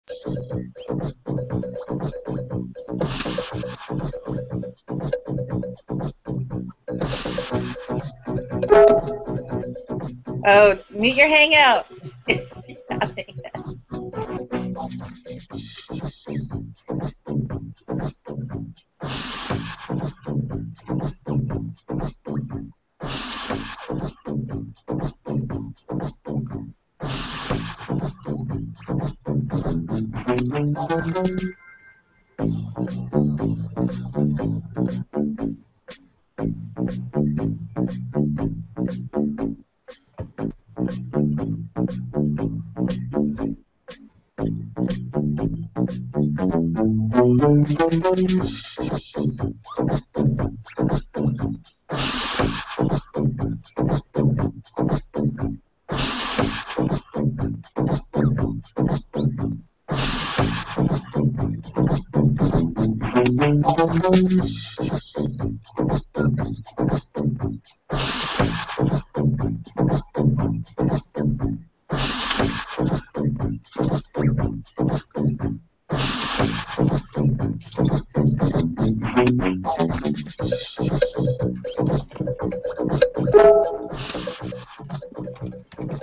Oh, mute your Hangouts.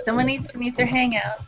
Someone needs to mute their Hangouts.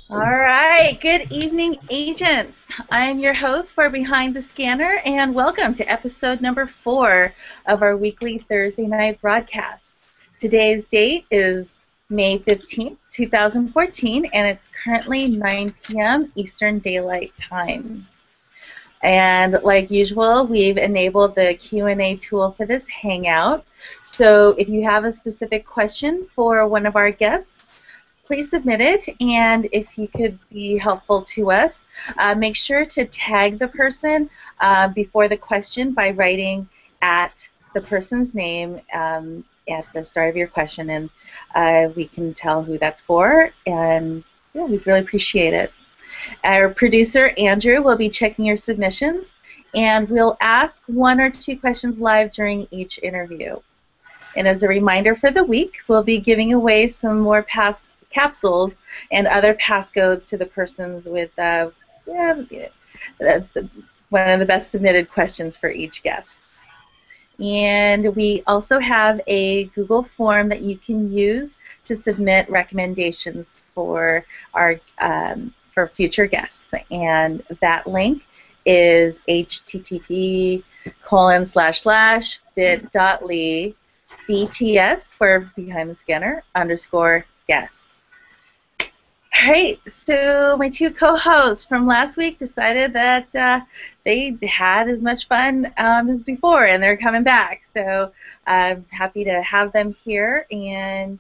All right, good evening, agents. I'm your host for Behind the Scanner, and welcome to episode number 4 of our weekly Thursday night broadcast. Today's date is May 15th, 2014, and it's currently 9 p.m. Eastern Daylight Time. And like usual, we've enabled the Q&A tool for this Hangout. So if you have a specific question for one of our guests, please submit it, and if you could be helpful to us, make sure to tag the person before the question by writing at the person's name at the start of your question, and we can tell who that's for, and yeah, we'd really appreciate it. Our producer, Andrew, will be checking your submissions, and we'll ask 1 or 2 questions live during each interview. And as a reminder for the week, we'll be giving away some more past capsules and other passcodes to the persons with one of the best submitted questions for each guest. And we also have a Google form that you can use to submit recommendations for our for future guests. And that link is http://bit.ly/BTS for Behind the Scanner _guest. All right, so my 2 co-hosts from last week decided that they had as much fun as before, and they're coming back. So I'm happy to have them here. And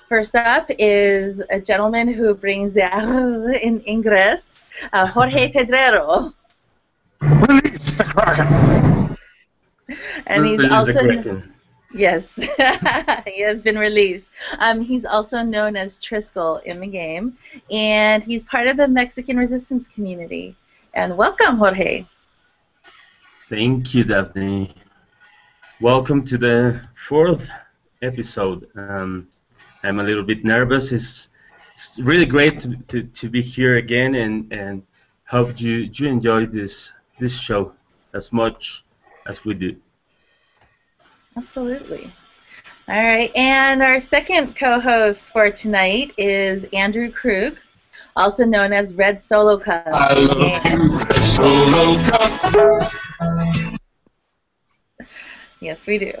first up is a gentleman who brings the in Ingress, Jorge Pedrero. Release the Kraken! And he's also... Yes, he has been released. He's also known as Triskel in the game, and he's part of the Mexican Resistance community. And welcome, Jorge. Thank you, Daphne. Welcome to the 4th episode. I'm a little bit nervous. It's really great to be here again, and hope you enjoy this show as much as we do. Absolutely. All right, and our second co-host for tonight is Andrew Krug, also known as Red Solo Cup. I love you, Red Solo Cup. Yes, we do.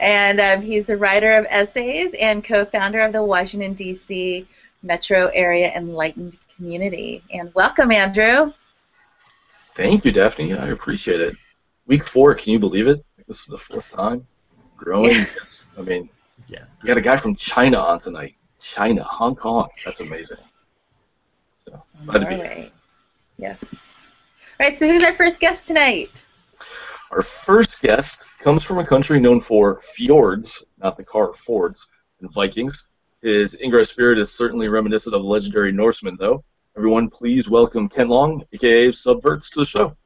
And he's the writer of essays and co-founder of the Washington, D.C. metro area Enlightened community. And welcome, Andrew. Thank you, Daphne. I appreciate it. week 4, can you believe it? This is the 4th time. Growing. Yeah. Yes. I mean, Yeah. we got a guy from China on tonight. China, Hong Kong. That's amazing. So, glad to be here. Norway. Yes. All right, so who's our first guest tonight? Our first guest comes from a country known for fjords, not the car, Fords, and Vikings. His Ingress spirit is certainly reminiscent of the legendary Norseman, though. Everyone, please welcome Ken Long, a.k.a. Subverts, to the show.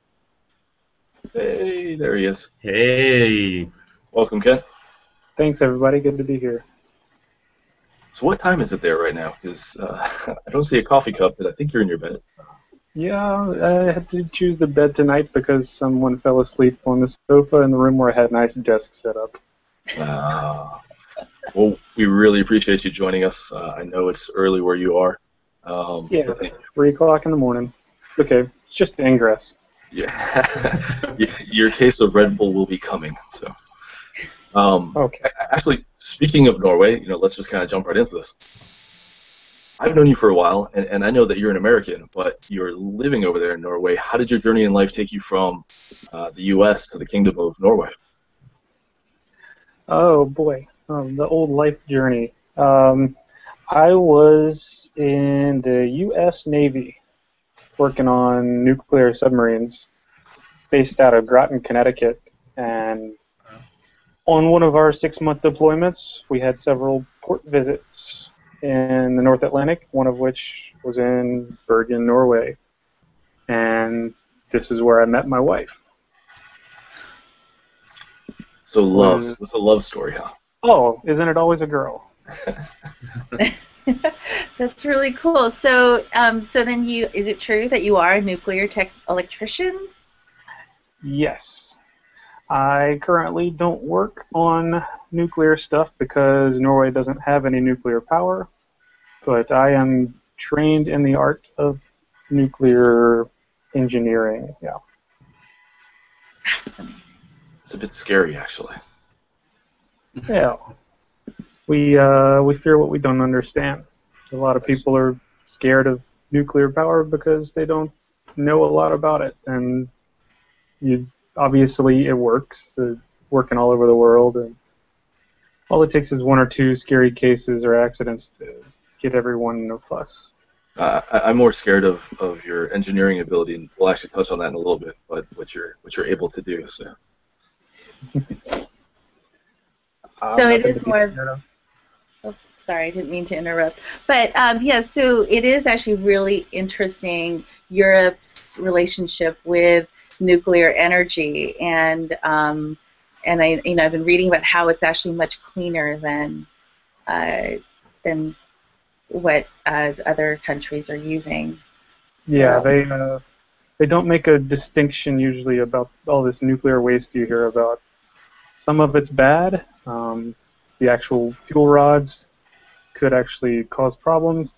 Hey, there he is. Hey. Welcome, Ken. Thanks, everybody. Good to be here. So what time is it there right now? Because I don't see a coffee cup, but I think you're in your bed. Yeah, I had to choose the bed tonight because someone fell asleep on the sofa in the room where I had a nice desk set up. Well, we really appreciate you joining us. I know it's early where you are. Yeah, but thank you. 3 o'clock in the morning. It's okay. It's just Ingress. Yeah. Your case of Red Bull will be coming. So, Okay. actually, speaking of Norway, let's just kind of jump right into this. I've known you for a while, and I know that you're an American, but you're living over there in Norway. How did your journey in life take you from the U.S. to the Kingdom of Norway? Oh, boy. The old life journey. I was in the U.S. Navy working on nuclear submarines based out of Groton, Connecticut, and on one of our 6-month deployments, we had several port visits in the North Atlantic, one of which was in Bergen, Norway. And this is where I met my wife. So love. It's a love story, huh? Oh, isn't it always a girl? That's really cool. So, so then is it true that you are a nuclear tech electrician? Yes. I currently don't work on nuclear stuff because Norway doesn't have any nuclear power, but I am trained in the art of nuclear engineering. Yeah. Fascinating. It's a bit scary, actually. Yeah. We fear what we don't understand. A lot of people are scared of nuclear power because they don't know a lot about it, and obviously it works. It's working all over the world, and all it takes is 1 or 2 scary cases or accidents to get everyone in a fuss. I'm more scared of your engineering ability, and we'll actually touch on that in a little bit. But what you're able to do. So. So it is more of. Oh, sorry, I didn't mean to interrupt. But yeah, so it is actually really interesting Europe's relationship with nuclear energy, and I've been reading about how it's actually much cleaner than what other countries are using. Yeah, So. they don't make a distinction usually about all this nuclear waste you hear about. Some of it's bad. The actual fuel rods could actually cause problems,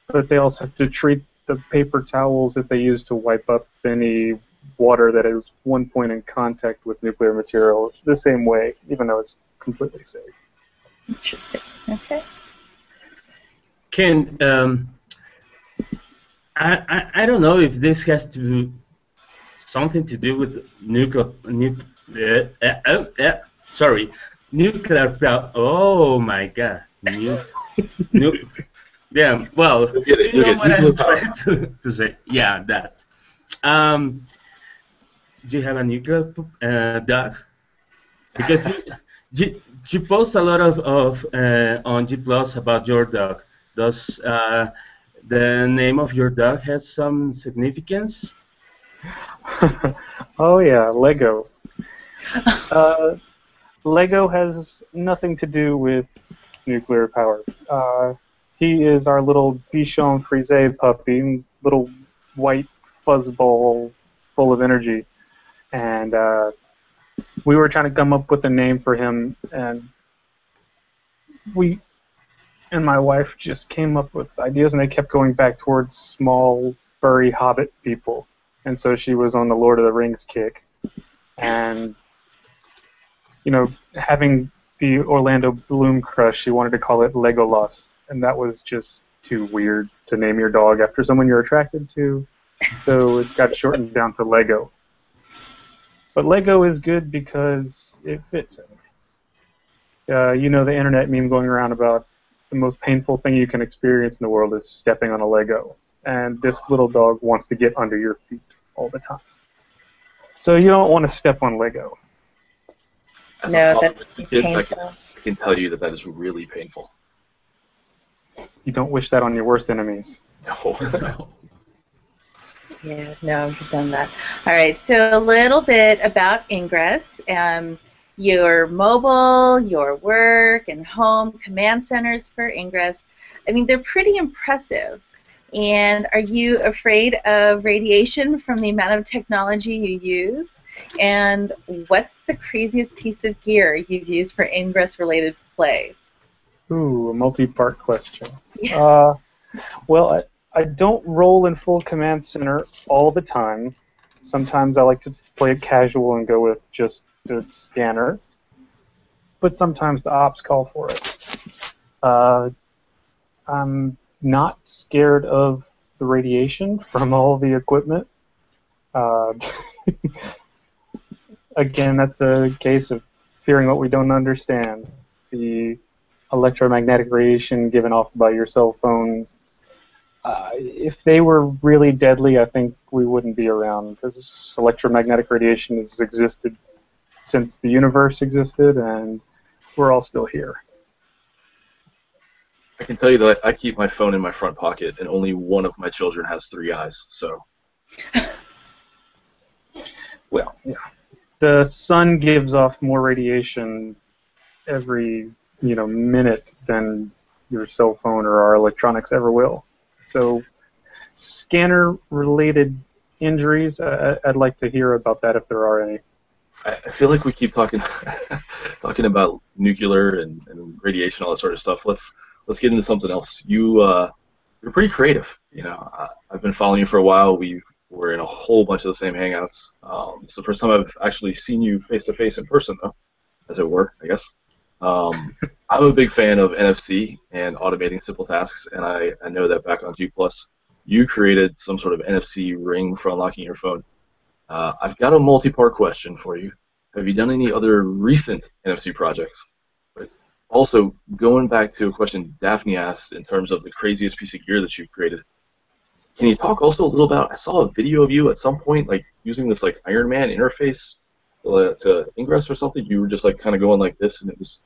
but they also have to treat the paper towels that they use to wipe up any water that is one point in contact with nuclear material the same way, even though it's completely safe. Interesting. Okay. Ken, I don't know if this has something to do with nuclear power. Oh my God, yeah. Well, you know what I'm trying to say. Yeah, that. Do you have a nuclear dog? Because you post a lot of on G Plus about your dog. Does the name of your dog has some significance? Oh yeah, Lego. Lego has nothing to do with nuclear power. He is our little Bichon Frise puppy, little white fuzzball full of energy. And we were trying to come up with a name for him, and my wife just came up with ideas, and they kept going back towards small, furry hobbit people. And so she was on the Lord of the Rings kick. And, having the Orlando Bloom crush, she wanted to call it Legolas. And that was just too weird to name your dog after someone you're attracted to. So it got shortened down to Lego. But Lego is good because it fits in. You know the internet meme going around about the most painful thing you can experience in the world is stepping on a Lego. And this little dog wants to get under your feet all the time. So you don't want to step on Lego. As No, a father that's with 2 kids, I painful. can tell you that is really painful. You don't wish that on your worst enemies. No. Yeah, no, I've done that. All right, so a little bit about Ingress. Your mobile, your work, and home command centers for Ingress. I mean, they're pretty impressive. And are you afraid of radiation from the amount of technology you use? And what's the craziest piece of gear you've used for Ingress-related play? Ooh, a multi-part question. Yeah. Well, I don't roll in full command center all the time. Sometimes I like to play it casual and go with just the scanner. But sometimes the ops call for it. I'm not scared of the radiation from all the equipment. Uh, again, that's a case of fearing what we don't understand. The electromagnetic radiation given off by your cell phones. If they were really deadly, I think we wouldn't be around because electromagnetic radiation has existed since the universe existed, and we're all still here. I can tell you that I keep my phone in my front pocket, and only one of my children has 3 eyes. So, Well, yeah. The sun gives off more radiation every minute than your cell phone or our electronics ever will. So, scanner-related injuries, I'd like to hear about that if there are any. I feel like we keep talking talking about nuclear and radiation, all that sort of stuff. Let's get into something else. You're pretty creative. I've been following you for a while. We're in a whole bunch of the same hangouts. It's the first time I've actually seen you face to face in person, though, as it were, I guess. I'm a big fan of NFC and automating simple tasks, and I know that back on G+, you created some sort of NFC ring for unlocking your phone. I've got a multi-part question for you. Have you done any other recent NFC projects? But also, going back to a question Daphne asked in terms of the craziest piece of gear that you've created, can you talk also a little about, I saw a video of you at some point, like, using this, like, Iron Man interface to Ingress or something? You were just, like, kind of going like this, and it was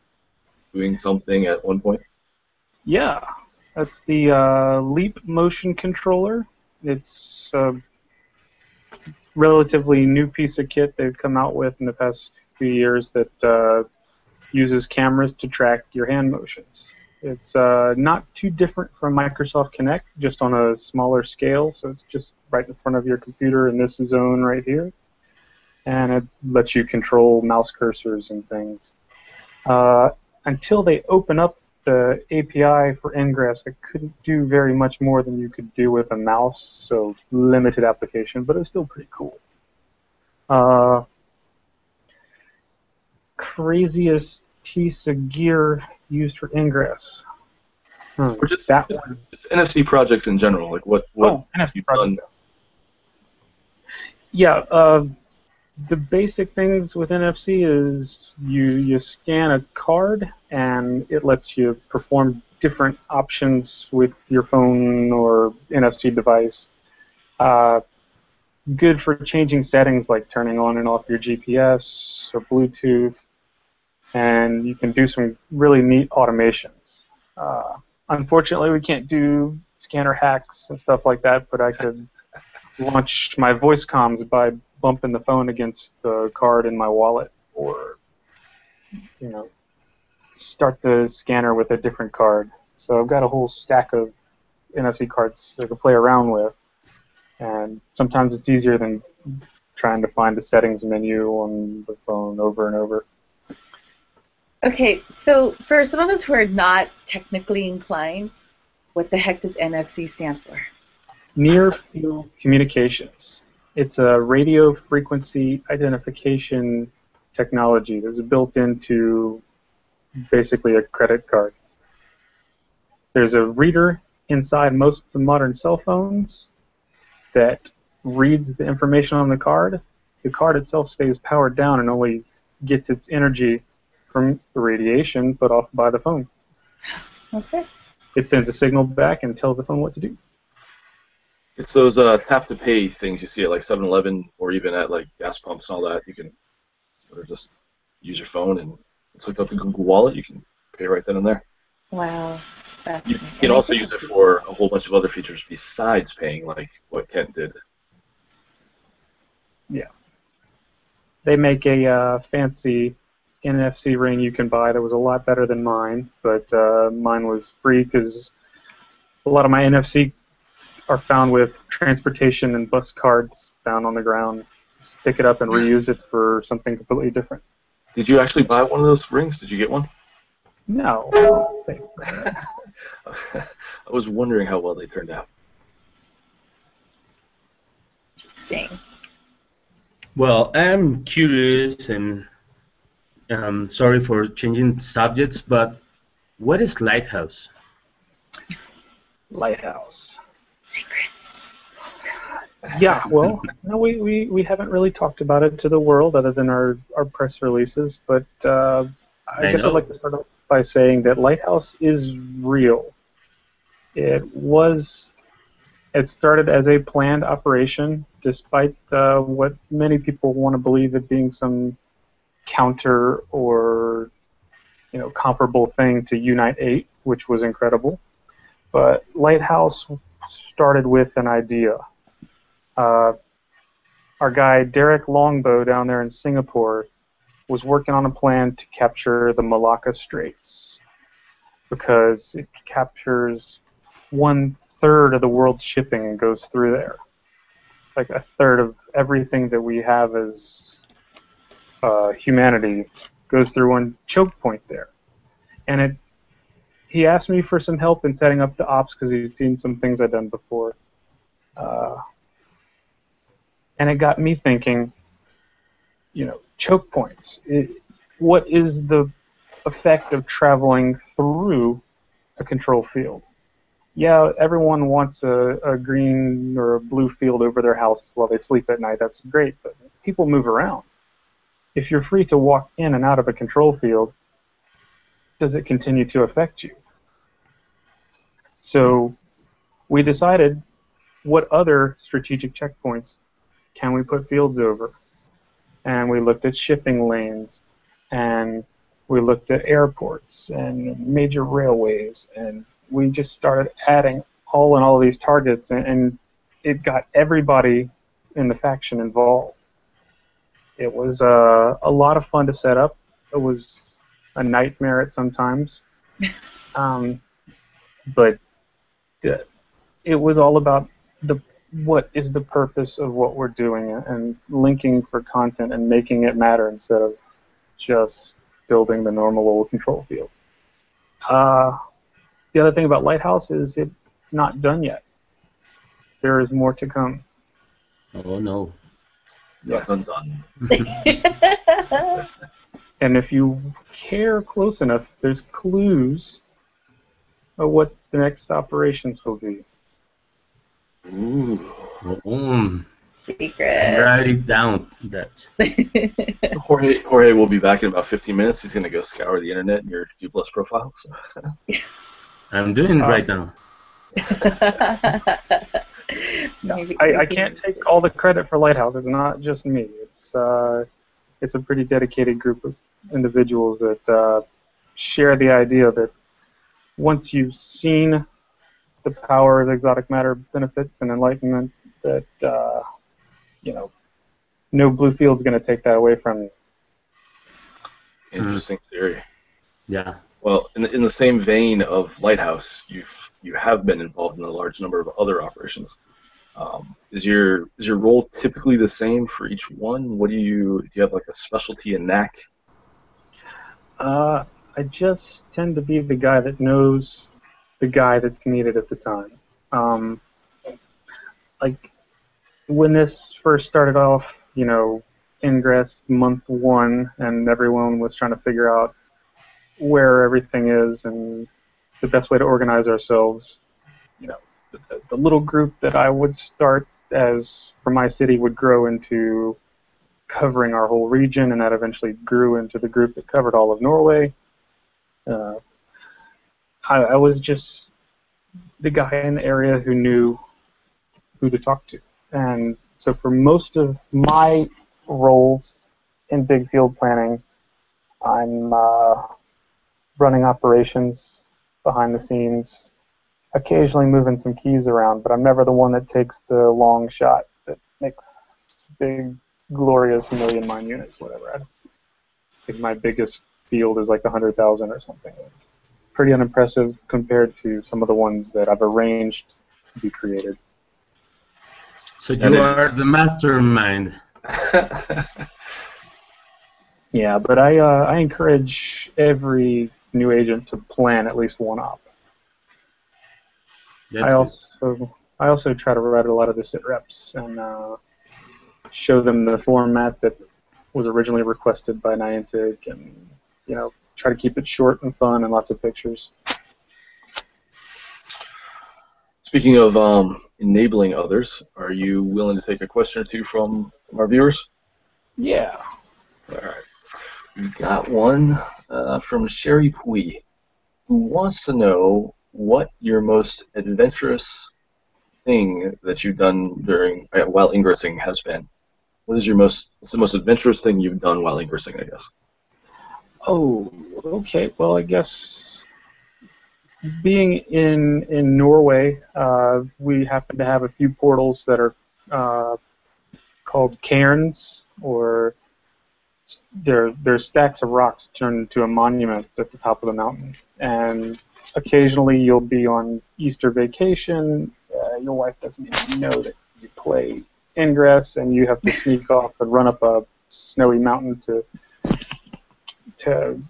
doing something at one point? Yeah, that's the Leap motion controller. It's a relatively new piece of kit they've come out with in the past few years that uses cameras to track your hand motions. It's not too different from Microsoft Kinect, just on a smaller scale, so it's just right in front of your computer in this zone right here. And it lets you control mouse cursors and things. Until they open up the API for Ingress, I couldn't do very much more than you could do with a mouse, so limited application, but it was still pretty cool. Craziest piece of gear used for Ingress. Or just That one. Just NFC projects in general, like what NFC you've project. done. Yeah, the basic things with NFC is you scan a card and it lets you perform different options with your phone or NFC device. Good for changing settings like turning on and off your GPS or Bluetooth, and you can do some really neat automations. Unfortunately, we can't do scanner hacks and stuff like that, but I could launch my voice comms by bumping the phone against the card in my wallet, or start the scanner with a different card. So I've got a whole stack of NFC cards I can play around with, and sometimes it's easier than trying to find the settings menu on the phone over and over. Okay, so for some of us who are not technically inclined, what the heck does NFC stand for? Near Field Communications. It's a radio frequency identification technology that's built into basically a credit card. There's a reader inside most of the modern cell phones that reads the information on the card the card itself stays powered down and only gets its energy from the radiation put off by the phone. Okay. It sends a signal back and tells the phone what to do. It's those tap-to-pay things you see at like 7-Eleven or even at like gas pumps and all that. You can sort of just use your phone and it's hooked up to Google Wallet. You can pay right then and there. Wow. That's You can also use it for a whole bunch of other features besides paying, like what Kent did. Yeah. They make a fancy NFC ring you can buy that was a lot better than mine, but mine was free because a lot of my NFC are found with transportation and bus cards found on the ground. Just pick it up and reuse it for something completely different. Did you actually buy one of those rings? Did you get one? No, I don't think. I was wondering how well they turned out. interesting. Well, I'm curious and sorry for changing subjects, but what is Lighthouse? Lighthouse. Secrets. Yeah, well, no, we haven't really talked about it to the world other than our press releases, but I guess know. I'd like to start off by saying that Lighthouse is real. It started as a planned operation, despite what many people want to believe it being some counter or comparable thing to Unite 8, which was incredible. But Lighthouse started with an idea. Our guy Derek Longbow down there in Singapore was working on a plan to capture the Malacca Straits because it captures 1/3 of the world's shipping and goes through there. Like 1/3 of everything that we have as humanity goes through one choke point there. And he asked me for some help in setting up the ops because he's seen some things I've done before. And it got me thinking, choke points. What is the effect of traveling through a control field? Yeah, everyone wants a green or a blue field over their house while they sleep at night. That's great, but people move around. If you're free to walk in and out of a control field, does it continue to affect you? So we decided what other strategic checkpoints can we put fields over? And we looked at shipping lanes, and we looked at airports and major railways, and we just started adding all these targets, and it got everybody in the faction involved. It was a lot of fun to set up. It was a nightmare at sometimes, but it was all about what is the purpose of what we're doing and linking for content and making it matter instead of just building the normal old control field. The other thing about Lighthouse is it's not done yet. There is more to come. Oh no. Yes. Done. And if you care close enough, there's clues of what the next operations will be. Ooh. Secret. Write it down. That. Jorge will be back in about 15 minutes. He's going to go scour the internet in your G Plus profile. So. I'm doing it right now. I can't take all the credit for Lighthouse. It's not just me. It's a pretty dedicated group of individuals that share the idea that once you've seen the power of exotic matter benefits and enlightenment, that no blue field's going to take that away from you. Interesting theory. Yeah. Well, in the same vein of Lighthouse, you have been involved in a large number of other operations. Is your role typically the same for each one? Do you have like a specialty and knack? I just tend to be the guy that knows the guy that's needed at the time. Like when this first started off, Ingress month 1, and everyone was trying to figure out where everything is and the best way to organize ourselves. The little group that I would start as for my city would grow into covering our whole region, and that eventually grew into the group that covered all of Norway. Uh, I was just the guy in the area who knew who to talk to. And so for most of my roles in big field planning, I'm running operations behind the scenes, occasionally moving some keys around, but I'm never the one that takes the long shot that makes big, glorious million mine units, whatever. I think my biggest field is like 100,000 or something. Pretty unimpressive compared to some of the ones that I've arranged to be created. So you are the mastermind. Yeah, but I encourage every new agent to plan at least one op. That's I also try to write a lot of the sit reps and show them the format that was originally requested by Niantic, and try to keep it short and fun and lots of pictures. Speaking of enabling others, are you willing to take a question or two from our viewers? Yeah. All right. We've got one from Sherry Pui, who wants to know what your most adventurous thing that you've done during while ingressing has been. What's the most adventurous thing you've done while ingressing, I guess? Oh, okay. Well, I guess being in Norway, we happen to have a few portals that are called cairns, or they're stacks of rocks turned into a monument at the top of the mountain. And occasionally you'll be on Easter vacation, your wife doesn't even know that you play Ingress, and you have to sneak off and run up a snowy mountain to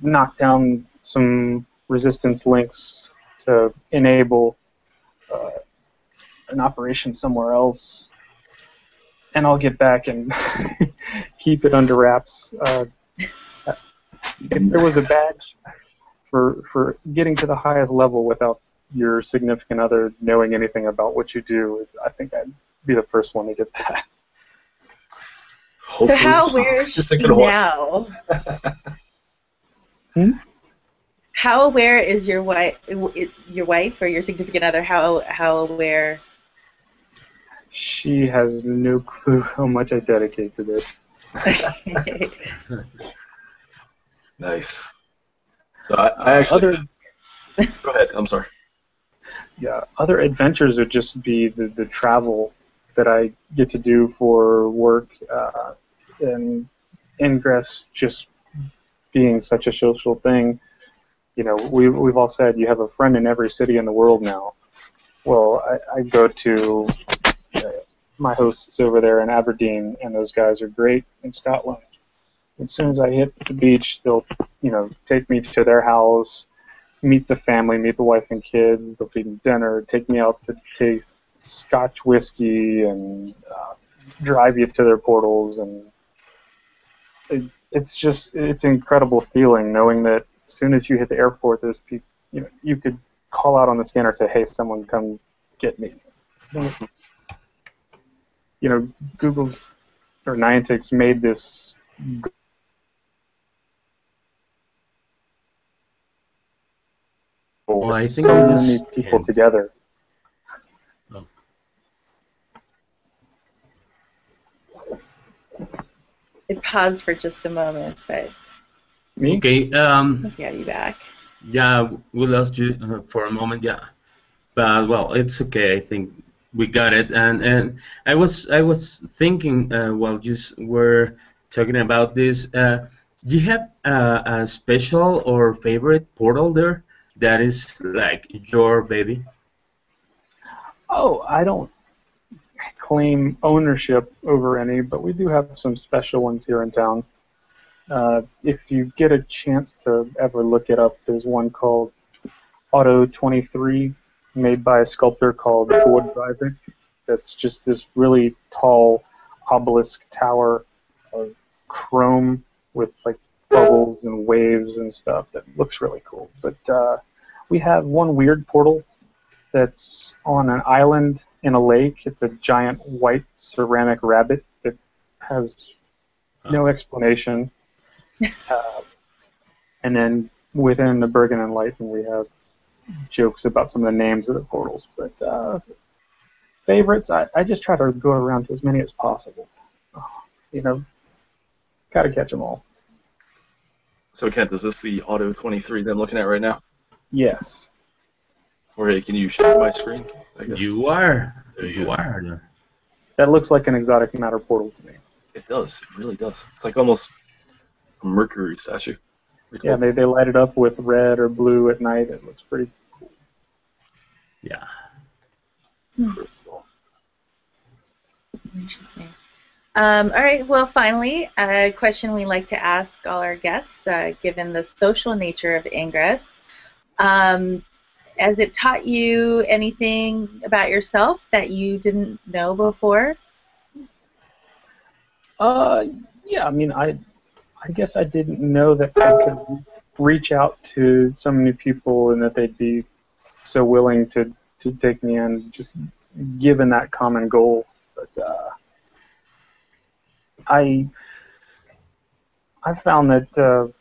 knock down some resistance links to enable an operation somewhere else. And I'll get back and keep it under wraps. If there was a badge for getting to the highest level without your significant other knowing anything about what you do, I think I'd be the first one to get that. So how aware is she now? How aware is your wife or your significant other? How aware? She has no clue how much I dedicate to this. Nice. So I actually... Go ahead, I'm sorry. Yeah, other adventures would just be the travel that I get to do for work, and Ingress just being such a social thing. We've all said you have a friend in every city in the world now. Well, I go to my hosts over there in Aberdeen, and those guys are great in Scotland. As soon as I hit the beach, they'll take me to their house, meet the family, meet the wife and kids. They'll feed me dinner, take me out to taste Scotch whiskey, and drive you to their portals. And it's an incredible feeling knowing that as soon as you hit the airport, there's people. You could call out on the scanner and say, "Hey, someone come get me." Google's or Niantic's made this. Well, I think so many people together. Oh. It paused for just a moment, but Me? Okay. yeah, you back. Yeah, we lost you for a moment. Yeah, but well, it's okay. I think we got it. And I was thinking while you were talking about this. Do you have a special or favorite portal there that is like your baby? Oh, I don't claim ownership over any, but we do have some special ones here in town. If you get a chance to ever look it up, there's one called Auto 23, made by a sculptor called Tord Breivik. That's just this really tall obelisk tower of chrome with like bubbles and waves and stuff that looks really cool. But we have one weird portal that's on an island in a lake. It's a giant white ceramic rabbit that has no explanation. And then within the Bergen Enlightened, we have jokes about some of the names of the portals. But favorites, I just try to go around to as many as possible. You know, gotta catch them all. So Kent, is this the Auto 23 that I'm looking at right now? Yes. Jorge, can you share my screen? I guess You are. There you You go. are. That looks like an exotic matter portal to me. It does. It really does. It's like almost a Mercury statue. Pretty Yeah, cool. they light it up with red or blue at night. It looks pretty. Yeah. Pretty cool. Interesting. All right. Well, finally, a question we like to ask all our guests, given the social nature of Ingress. Has it taught you anything about yourself that you didn't know before? Yeah. I mean, I guess I didn't know that I could reach out to so many people and that they'd be so willing to take me in, just given that common goal. But I found that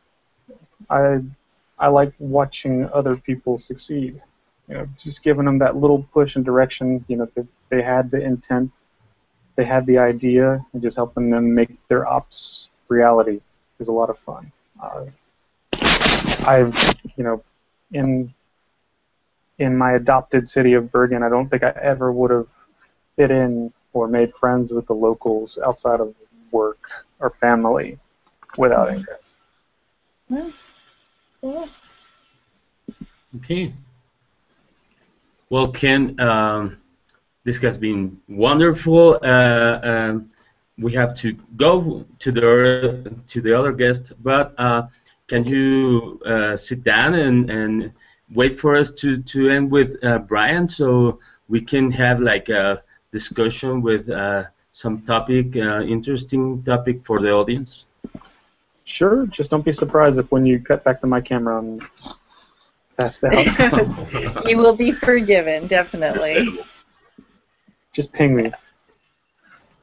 I like watching other people succeed. You know, just giving them that little push and direction. You know, they had the intent, they had the idea, and just helping them make their ops reality is a lot of fun. I've, you know, in my adopted city of Bergen, I don't think I ever would have fit in or made friends with the locals outside of work or family without Ingress. Yeah. Okay. Well, Ken, this has been wonderful. We have to go to the other guest, but can you sit down and wait for us to end with Brian, so we can have like a discussion with some topic, interesting topic for the audience? Sure, just don't be surprised if when you cut back to my camera I'm passed out. You will be forgiven, definitely. Understandable. Just ping me.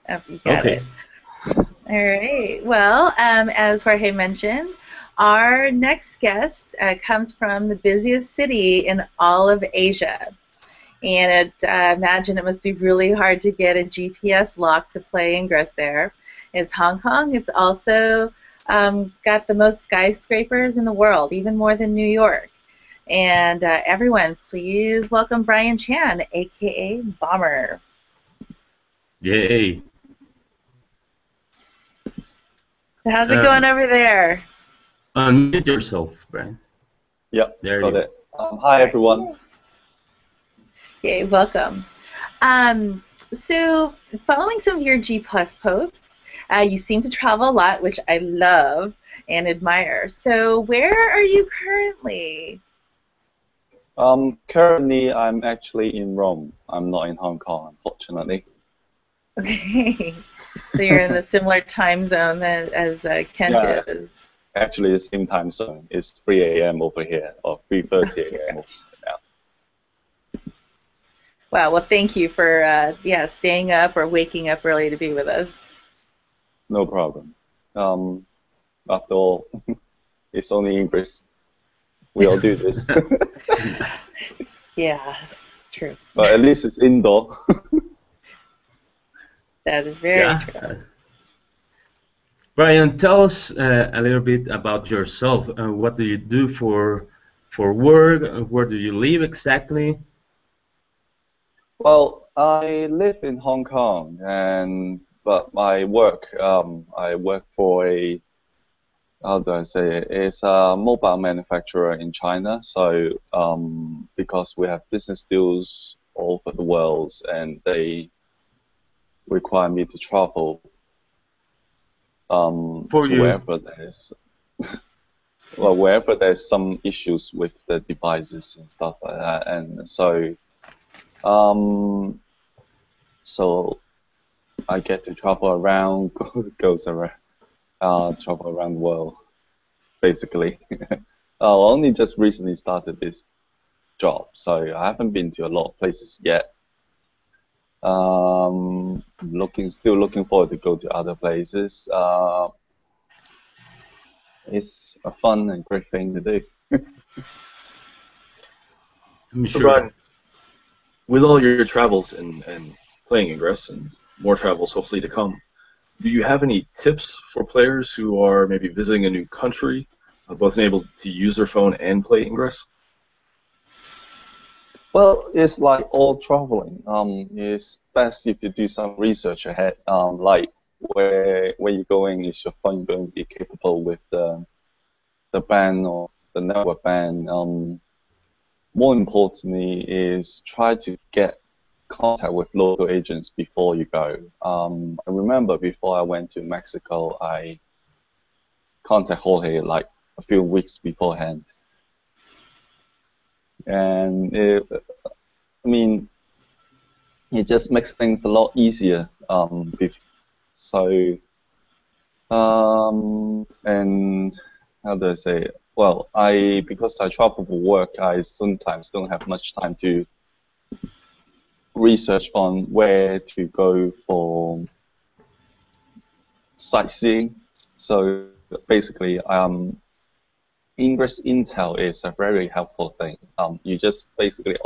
Oh, you got Okay. it. All right. Well, as Jorge mentioned, our next guest comes from the busiest city in all of Asia. And imagine it must be really hard to get a GPS lock to play Ingress there. It's Hong Kong. It's also got the most skyscrapers in the world, even more than New York. And everyone, please welcome Brian Chan, a.k.a. Bomber. Yay. How's it going over there? Unmute yourself, Brian. Yep, There got you it. Hi, everyone. Okay, welcome. So, following some of your G Plus posts, you seem to travel a lot, which I love and admire. So, where are you currently? Currently, I'm actually in Rome. I'm not in Hong Kong, unfortunately. Okay, so you're in the similar time zone as Kent Yeah. is. Actually, the same time zone. It's 3 a.m. over here, or 3:30 a.m. over here now. Wow. Well, thank you for staying up or waking up early to be with us. No problem. After all, it's only English. We all do this. Yeah, true. But at least it's indoor. That is very Yeah. true. Brian, tell us a little bit about yourself. What do you do for work? Where do you live exactly? Well, I live in Hong Kong, but my work, I work for a, how do I say it? It's a mobile manufacturer in China. So because we have business deals all over the world, and they require me to travel For to you. wherever there's well, wherever there's some issues with the devices and stuff like that, and so so I get to travel around, travel around the world, basically. I only just recently started this job, so I haven't been to a lot of places yet. Still looking forward to go to other places. it's a fun and great thing to do. I'm So, sure. Brian, with all your travels and playing Ingress and more travels hopefully to come, do you have any tips for players who are maybe visiting a new country, both able to use their phone and play Ingress? Well, it's like all traveling. It's best if you do some research ahead. Like where you're going, is your phone going to be capable with the band or the network band? More importantly is try to get contact with local agents before you go. I remember before I went to Mexico, I contact Jorge like a few weeks beforehand, and I mean, it just makes things a lot easier. So, and how do I say it? Well, because I travel for work, I sometimes don't have much time to research on where to go for sightseeing. So basically, Ingress Intel is a very helpful thing. You just basically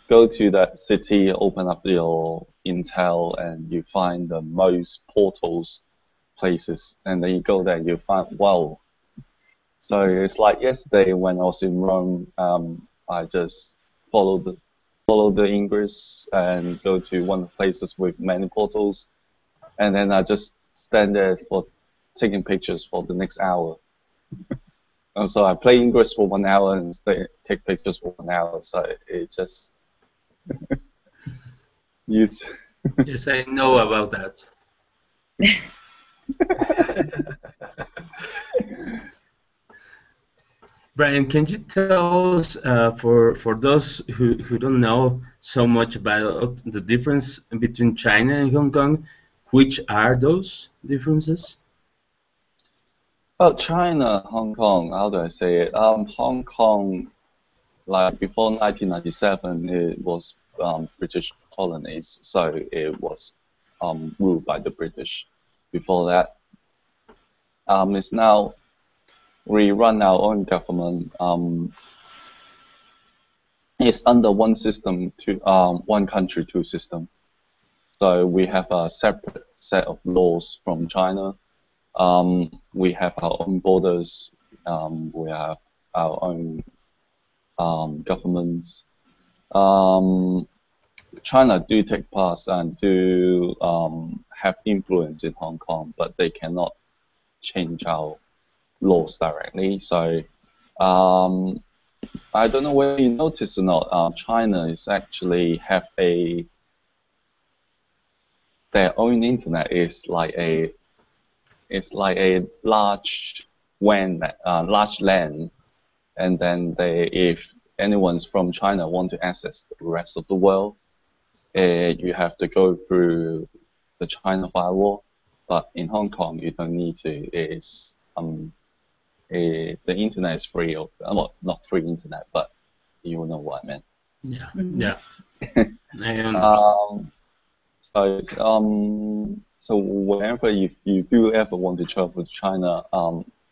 go to that city, open up your Intel, and you find the most portals places, and then you go there, you find wow. So it's like yesterday when I was in Rome, I just follow the Ingress and go to one of the places with many portals, and then I just stand there for taking pictures for the next hour. And so I play Ingress for 1 hour and take pictures for 1 hour. So it just use. Yes, I know about that. Brian, can you tell us, for those who don't know so much about the difference between China and Hong Kong, which are those differences? Well, China, Hong Kong, how do I say it? Hong Kong, like before 1997, it was British colonies, so it was ruled by the British. Before that, it's now we run our own government. It's under one system, one country, two system. So we have a separate set of laws from China. We have our own borders. We have our own governments. China do take part and do have influence in Hong Kong, but they cannot change our laws directly. So I don't know whether you noticed or not. China is actually have their own internet is like a large large land, and then if anyone's from China want to access the rest of the world, you have to go through the China firewall. But in Hong Kong, you don't need to. The internet is free, or well, not free internet, but you know what I meant. Yeah, Mhm. yeah. I understand. So whenever you do ever want to travel to China,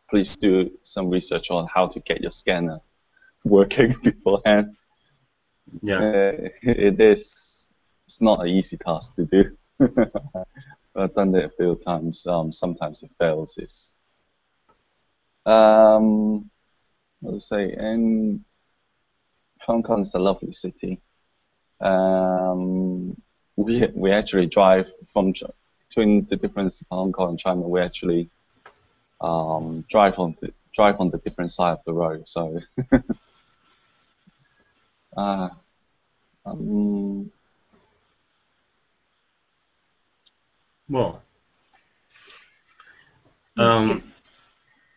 please do some research on how to get your scanner working beforehand. Yeah. It's not an easy task to do. I've done it a few times. Sometimes it fails. What to say? And Hong Kong is a lovely city. We actually drive between the difference of Hong Kong and China. We actually drive on the different side of the road. So Well, That's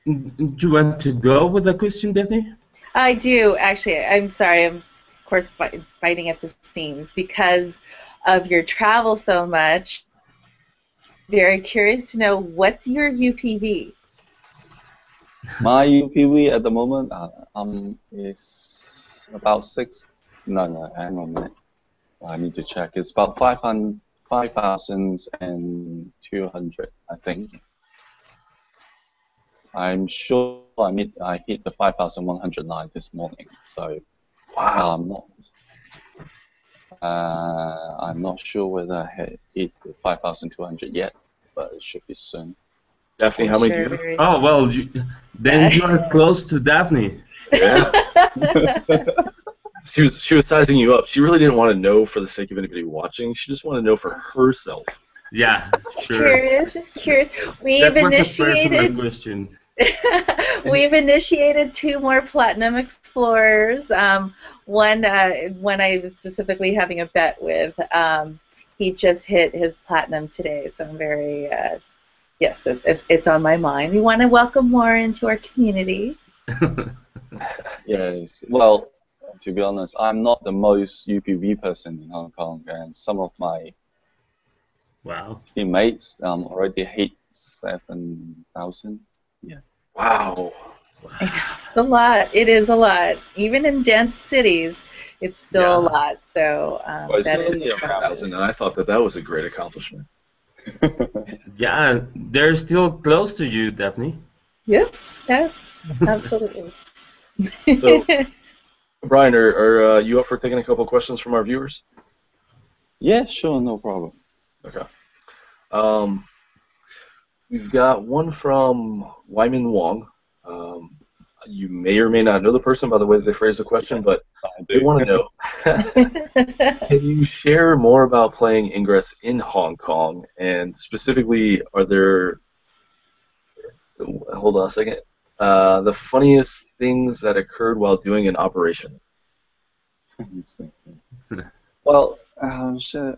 do you want to go with the question, Daphne? I do, actually. I'm sorry. I'm, of course, biting at the seams because of your travel so much. Very curious to know, what's your UPV? my UPV at the moment is about 6. No, hang on a minute. I need to check. It's about 5,200, I think. I'm sure I hit the 5,100 line this morning. So Wow. I'm not sure whether I hit the 5,200 yet, but it should be soon. Daphne, how many do you have? Very Oh well, then you are close to Daphne. Yeah. She was sizing you up. She really didn't want to know for the sake of anybody watching. She just wanted to know for herself. Yeah, sure. Curious, just curious. That was a personal question. We've initiated 2 more platinum explorers. One I was specifically having a bet with. He just hit his platinum today, so I'm very yes, it's on my mind. We want to welcome more into our community. Yes. Well, to be honest, I'm not the most UPV person in Hong Kong, and some of my Wow. teammates already hit 7,000. Yeah. Wow. It's a lot. It is a lot. Even in dense cities, it's still a lot. So Well, it's that only is around- 6,000, and I thought that was a great accomplishment. Yeah, they're still close to you, Daphne. Yep. Yeah. Absolutely. So, Brian, are you up for taking a couple of questions from our viewers? Yeah, sure, no problem. Okay. We've got one from Wyman Wong. You may or may not know the person by the way that they phrase the question, but they want to know, can you share more about playing Ingress in Hong Kong? And specifically, are there, hold on a second, the funniest things that occurred while doing an operation? Well, sure.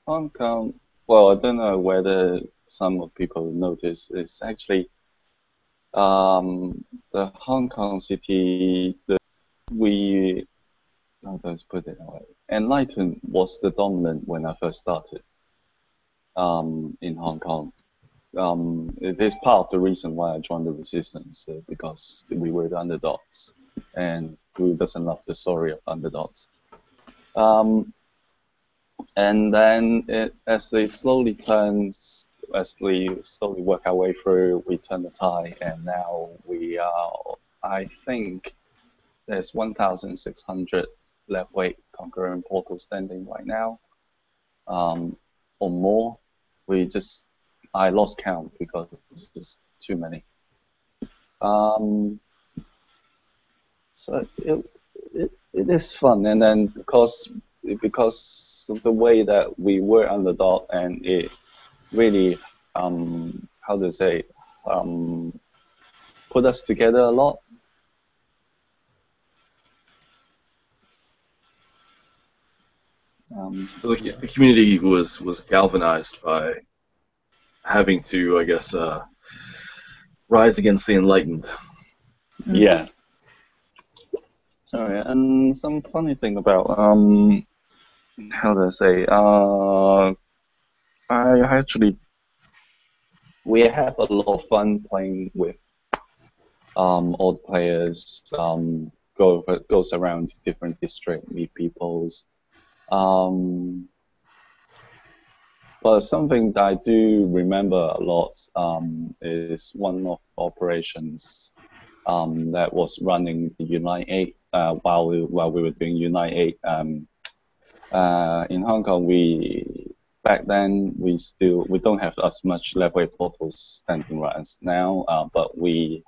Hong Kong, well, I don't know whether some of people notice, it's actually the Hong Kong city, how do I put it that way? Enlightened was the dominant when I first started in Hong Kong. It is part of the reason why I joined the Resistance, because we were the underdogs, and who doesn't love the story of underdogs? And then as we slowly work our way through, we turn the tide, and now we are, I think, there's 1,600 left weight concurrent portals standing right now, or more. I lost count because it's just too many. So it is fun, and then because of the way that we were underdog, and it really how to say put us together a lot. The community was galvanized by having to, I guess, rise against the Enlightened. Yeah. Sorry, and some funny thing about how do I say? We have a lot of fun playing with all the players. Goes around different districts, meet peoples. But something that I do remember a lot is one of the operations that was running the Unite 8 while we were doing Unite 8 in Hong Kong. Back then we don't have as much level 8 portals standing right as now, but we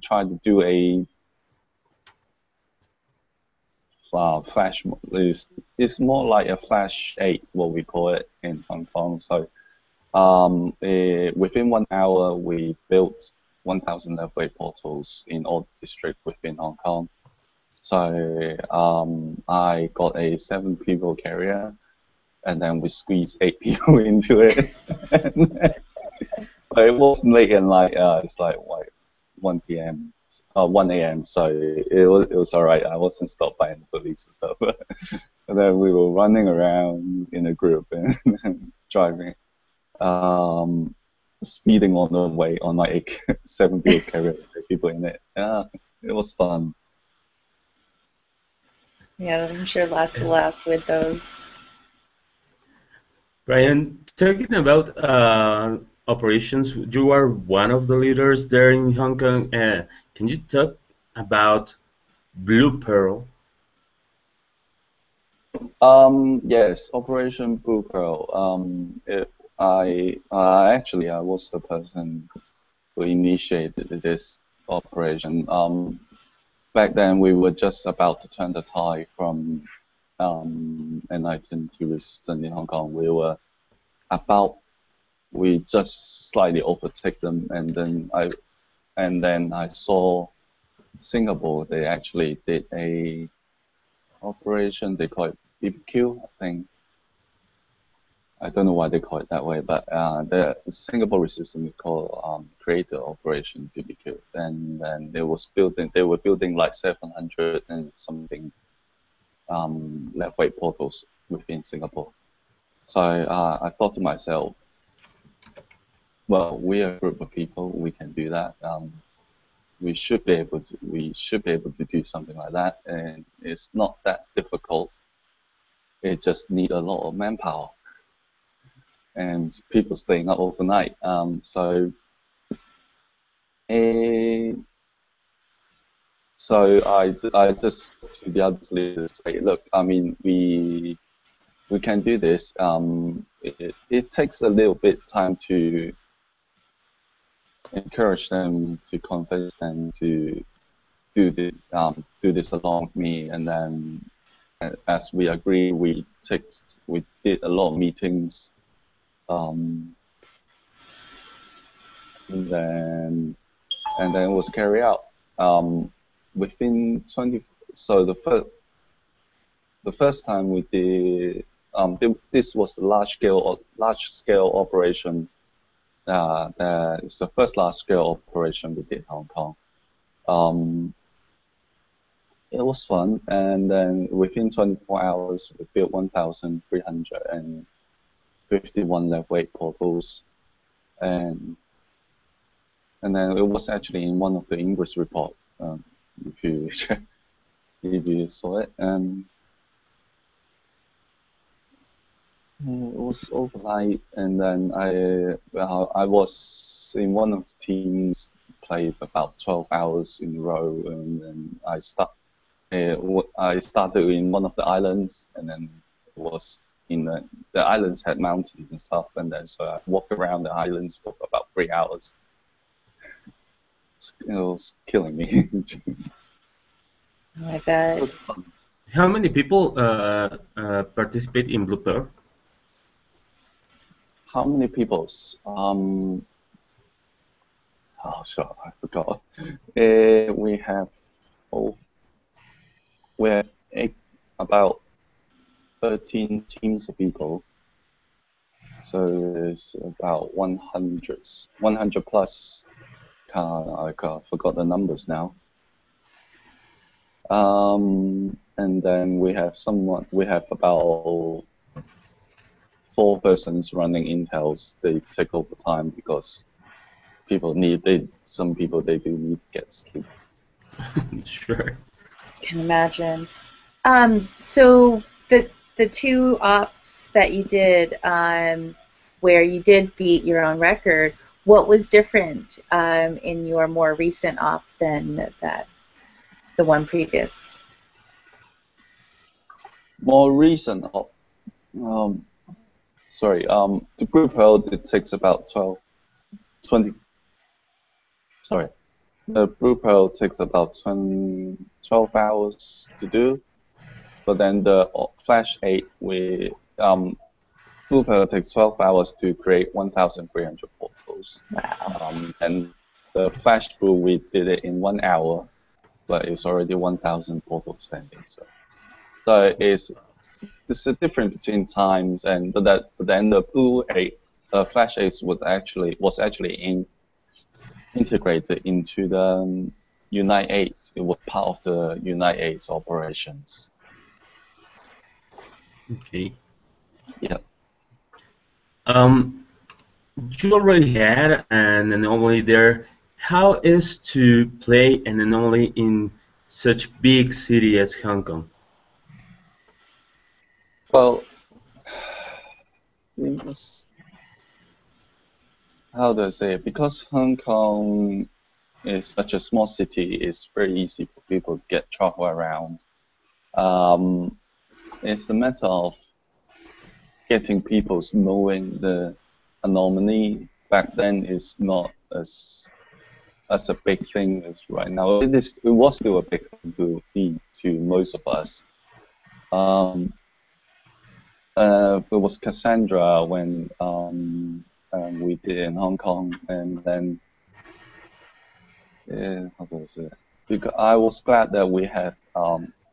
tried to do a flash. It's more like a flash 8, what we call it in Hong Kong. So within 1 hour we built 1,000 level 8 portals in all the districts within Hong Kong. So I got a 7 people carrier, and then we squeezed 8 people into it. But it wasn't late at night. It's like 1 p.m. 1 a.m. So it was alright. I wasn't stopped by any police and stuff. And then we were running around in a group and driving, speeding on the way on like 7 people carrier, 8 people in it. It was fun. Yeah, I'm sure lots of laughs with those. Brian, talking about operations. You are one of the leaders there in Hong Kong. Can you talk about Blue Pearl? Yes, Operation Blue Pearl. Actually I was the person who initiated this operation. Back then we were just about to turn the tide from Enlightened to Resistance in Hong Kong. We just slightly overtake them, and then I saw Singapore. They actually did a operation. They call it BBQ, I think. I don't know why they call it that way, but the Singapore Resistance called Creator Operation BBQ. And then they were building like 700 and something left weight portals within Singapore. So I thought to myself, well, we are a group of people. We can do that. We should be able to do something like that, and it's not that difficult. It just need a lot of manpower and people staying up overnight. So I just to the other leaders say, look, I mean, we can do this. It takes a little bit time to encourage them, to convince them to do this along with me, and then as we agree, we did a lot of meetings, and then it was carried out within 20. So the first time we did this was the large scale operation. It's the first large scale operation we did in Hong Kong. It was fun, and then within 24 hours, we built 1,351 left weight portals, and then it was actually in one of the Ingress report, if you saw it, and it was overnight, and then I was in one of the teams, played about 12 hours in a row, and then I started in one of the islands, and then it was in the islands had mountains and stuff, and then so I walked around the islands for about 3 hours. It was killing me. I bet. It was fun. How many people participate in Blue Pearl? How many people? Oh, sure, I forgot. We have about 13 teams of people. So it's about 100 plus. I forgot the numbers now. And then we have about 4 persons running intels. They take over time because some people do need to get sleep. Sure. Can imagine. So the 2 ops that you did, where you did beat your own record, what was different in your more recent op than the one previous? More recent op. The group held, it takes about 20. Sorry, the group held takes about 12 hours to do, but then the Flash 8, group held takes 12 hours to create 1,300 portals. Wow. And the Flash Blue, we did it in 1 hour, but it's already 1,000 portals standing. So there's a difference between times, but then the Blue 8, Flash 8 was actually integrated into the Unite 8. It was part of the Unite 8's operations. Okay. Yeah. You already had an anomaly there. How is to play an anomaly in such big city as Hong Kong? Well, it was. how do I say it? Because Hong Kong is such a small city, it's very easy for people to get travel around. It's a matter of getting people knowing the anomaly. Back then is not as a big thing as right now. It was still a big thing to most of us. It was Cassandra when we did in Hong Kong, and then how do I say it? Because I was glad that we had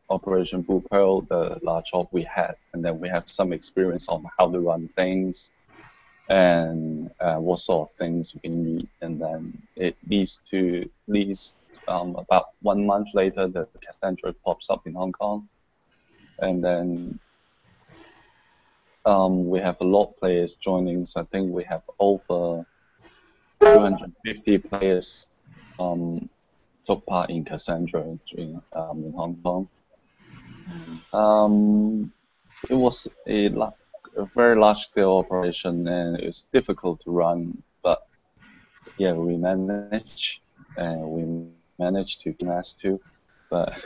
Operation Blue Pearl, the large job we had, and then we have some experience on how to run things and what sort of things we need, and then it leads to about 1 month later, the Cassandra pops up in Hong Kong, and then we have a lot of players joining. So I think we have over 250 players took part in Cassandra in Hong Kong. It was a very large-scale operation, and it's difficult to run. But yeah, we managed, and we managed to mass too. But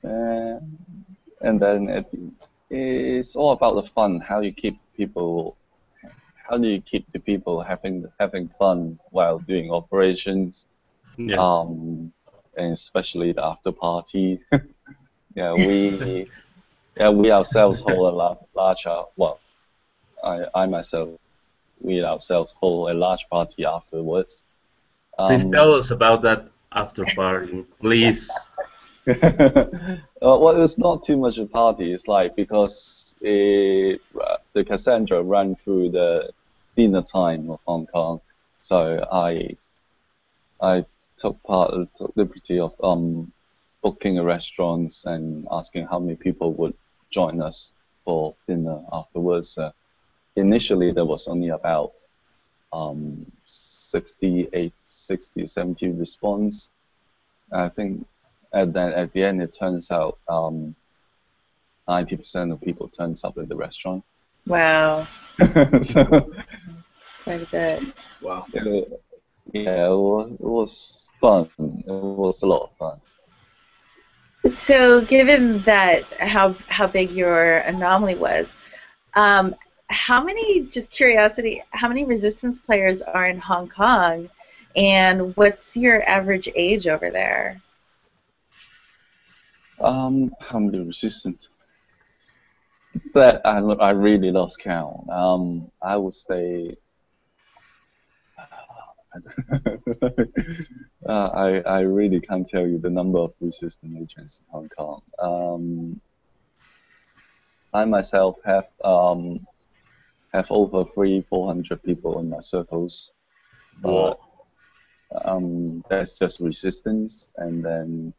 and then it's all about the fun. How you keep people. How do you keep the people having fun while doing operations? Yeah. And especially the after party. Yeah, we ourselves hold a large, well, I myself, we ourselves hold a large party afterwards. Please tell us about that after party, please. Well, it's not too much a party. It's like because the Cassandra ran through the dinner time of Hong Kong, so I took liberty of booking a restaurant and asking how many people would join us for dinner afterwards. Initially, there was only about 68, 60, 70 response. I think at the end, it turns out 90% of people turns up at the restaurant. Wow. So, Quite a bit. Wow. Yeah, it was fun. It was a lot of fun. So, given that how big your anomaly was, how many, just curiosity, how many resistance players are in Hong Kong, and what's your average age over there? How many resistance? That I really lost count. I would say I really can't tell you the number of resistant agents in Hong Kong. I myself have over 400 people in my circles. Whoa. That's just resistance, and then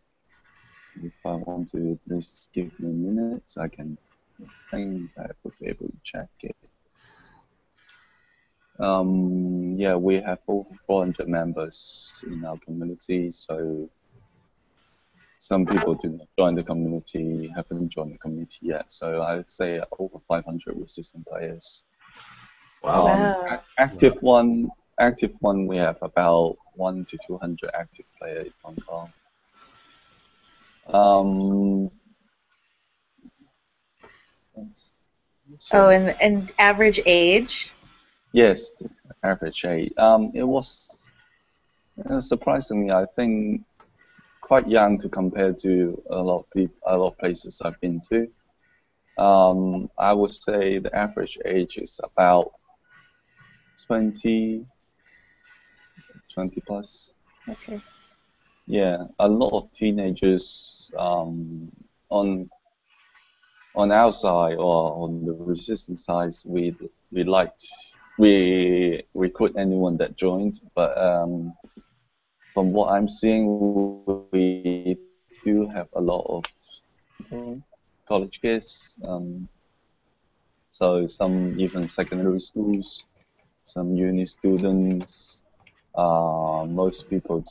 if I want to, please give me a minute so I can think I would be able to check it. Yeah, we have over 400 members in our community, so some people do not join the community, haven't joined the community yet. So I'd say over 500 resistant players. Wow. Active one, we have about 1 to 200 active players in Hong Kong. Oh, and average age? Yes, the average age. It was surprisingly, I think, quite young to compare to a lot of places I've been to. I would say the average age is about 20 plus. Okay. Yeah, a lot of teenagers on our side or on the resistance side, we recruit anyone that joined, but from what I'm seeing, we do have a lot of college kids, so some even secondary schools, some uni students. Most people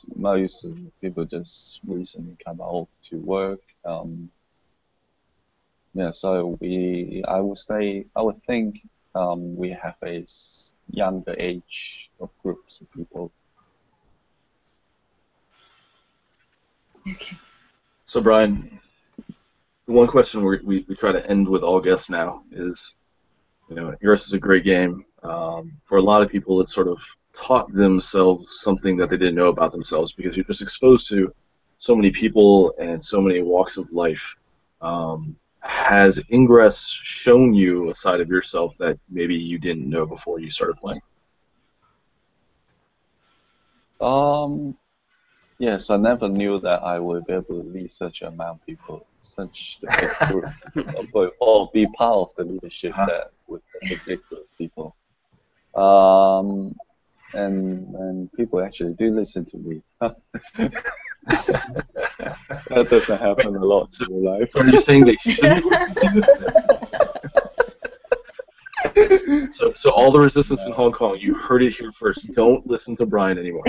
just recently come out to work. Yeah, so I would think we have a younger age of groups of people. Okay. So, Brian, the one question we try to end with all guests now is, Ingress is a great game. For a lot of people, it sort of taught themselves something that they didn't know about themselves because you're just exposed to so many people and so many walks of life. Has Ingress shown you a side of yourself that maybe you didn't know before you started playing? Yes, I never knew that I would be able to lead such an amount of people, such a big group, or be part of the leadership that with such a big group of people. And people actually do listen to me. That doesn't happen a lot in real life. Are you saying they shouldn't listen to you? So all the resistance in Hong Kong, you heard it here first. Don't listen to Brian anymore.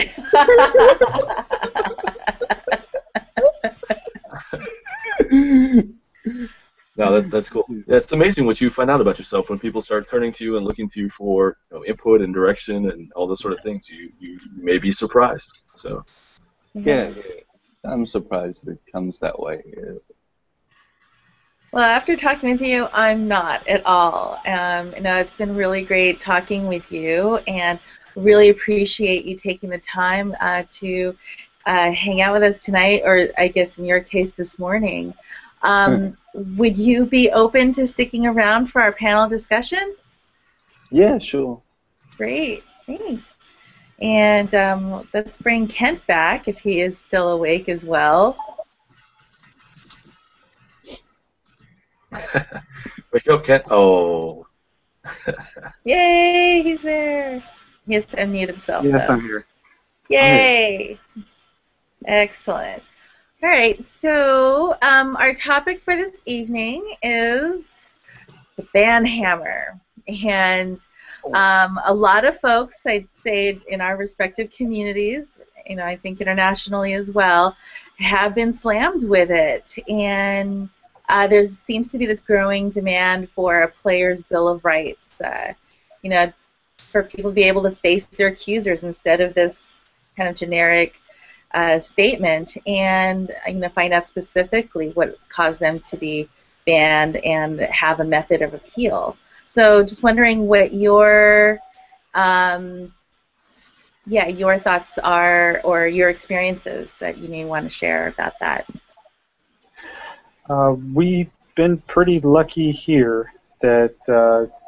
No, that's cool. Yeah, it's amazing what you find out about yourself when people start turning to you and looking to you for input and direction and all those sort of things. You may be surprised. So Yeah, I'm surprised it comes that way. Well, after talking with you, I'm not at all. It's been really great talking with you, and really appreciate you taking the time to hang out with us tonight, or I guess in your case this morning. Would you be open to sticking around for our panel discussion? Yeah, sure. Great, thanks. And let's bring Kent back if he is still awake as well. wake up, Kent. Oh. Yay, he's there. He has to unmute himself, Yes, though. I'm here. Yay. Excellent. All right, so our topic for this evening is the ban hammer. And a lot of folks, I'd say in our respective communities, I think internationally as well, have been slammed with it. And there seems to be this growing demand for a player's Bill of Rights, for people to be able to face their accusers instead of this kind of generic statement, and find out specifically what caused them to be banned and have a method of appeal. So just wondering what your thoughts are, or your experiences that you may want to share about that. We've been pretty lucky here that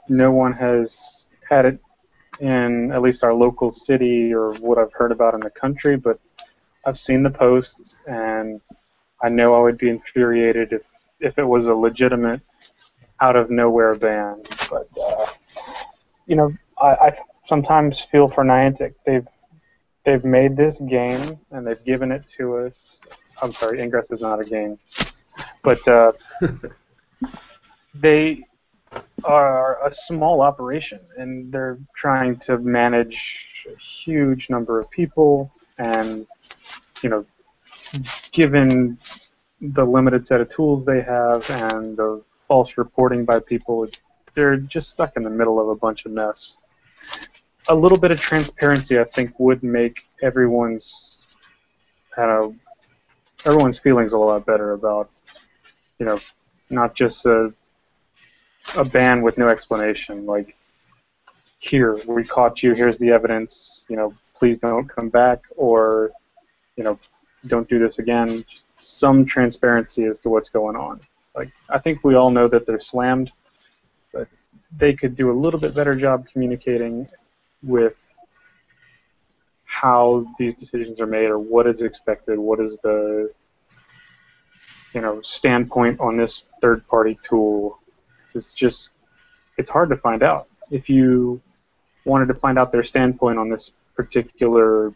no one has had it in at least our local city or what I've heard about in the country, but I've seen the posts, and I know I would be infuriated if it was a legitimate out-of-nowhere ban. But, I sometimes feel for Niantic. They've made this game, and they've given it to us. I'm sorry, Ingress is not a game. But they are a small operation, and they're trying to manage a huge number of people, and given the limited set of tools they have and the false reporting by people, they're just stuck in the middle of a bunch of mess. A little bit of transparency, I think, would make everyone's feelings a lot better about, not just a ban with no explanation, like, here, we caught you, here's the evidence, please don't come back, or, don't do this again. Just some transparency as to what's going on. Like, I think we all know that they're slammed, but they could do a little bit better job communicating with how these decisions are made, or what is expected, what is the standpoint on this third-party tool. It's hard to find out. If you wanted to find out their standpoint on this particular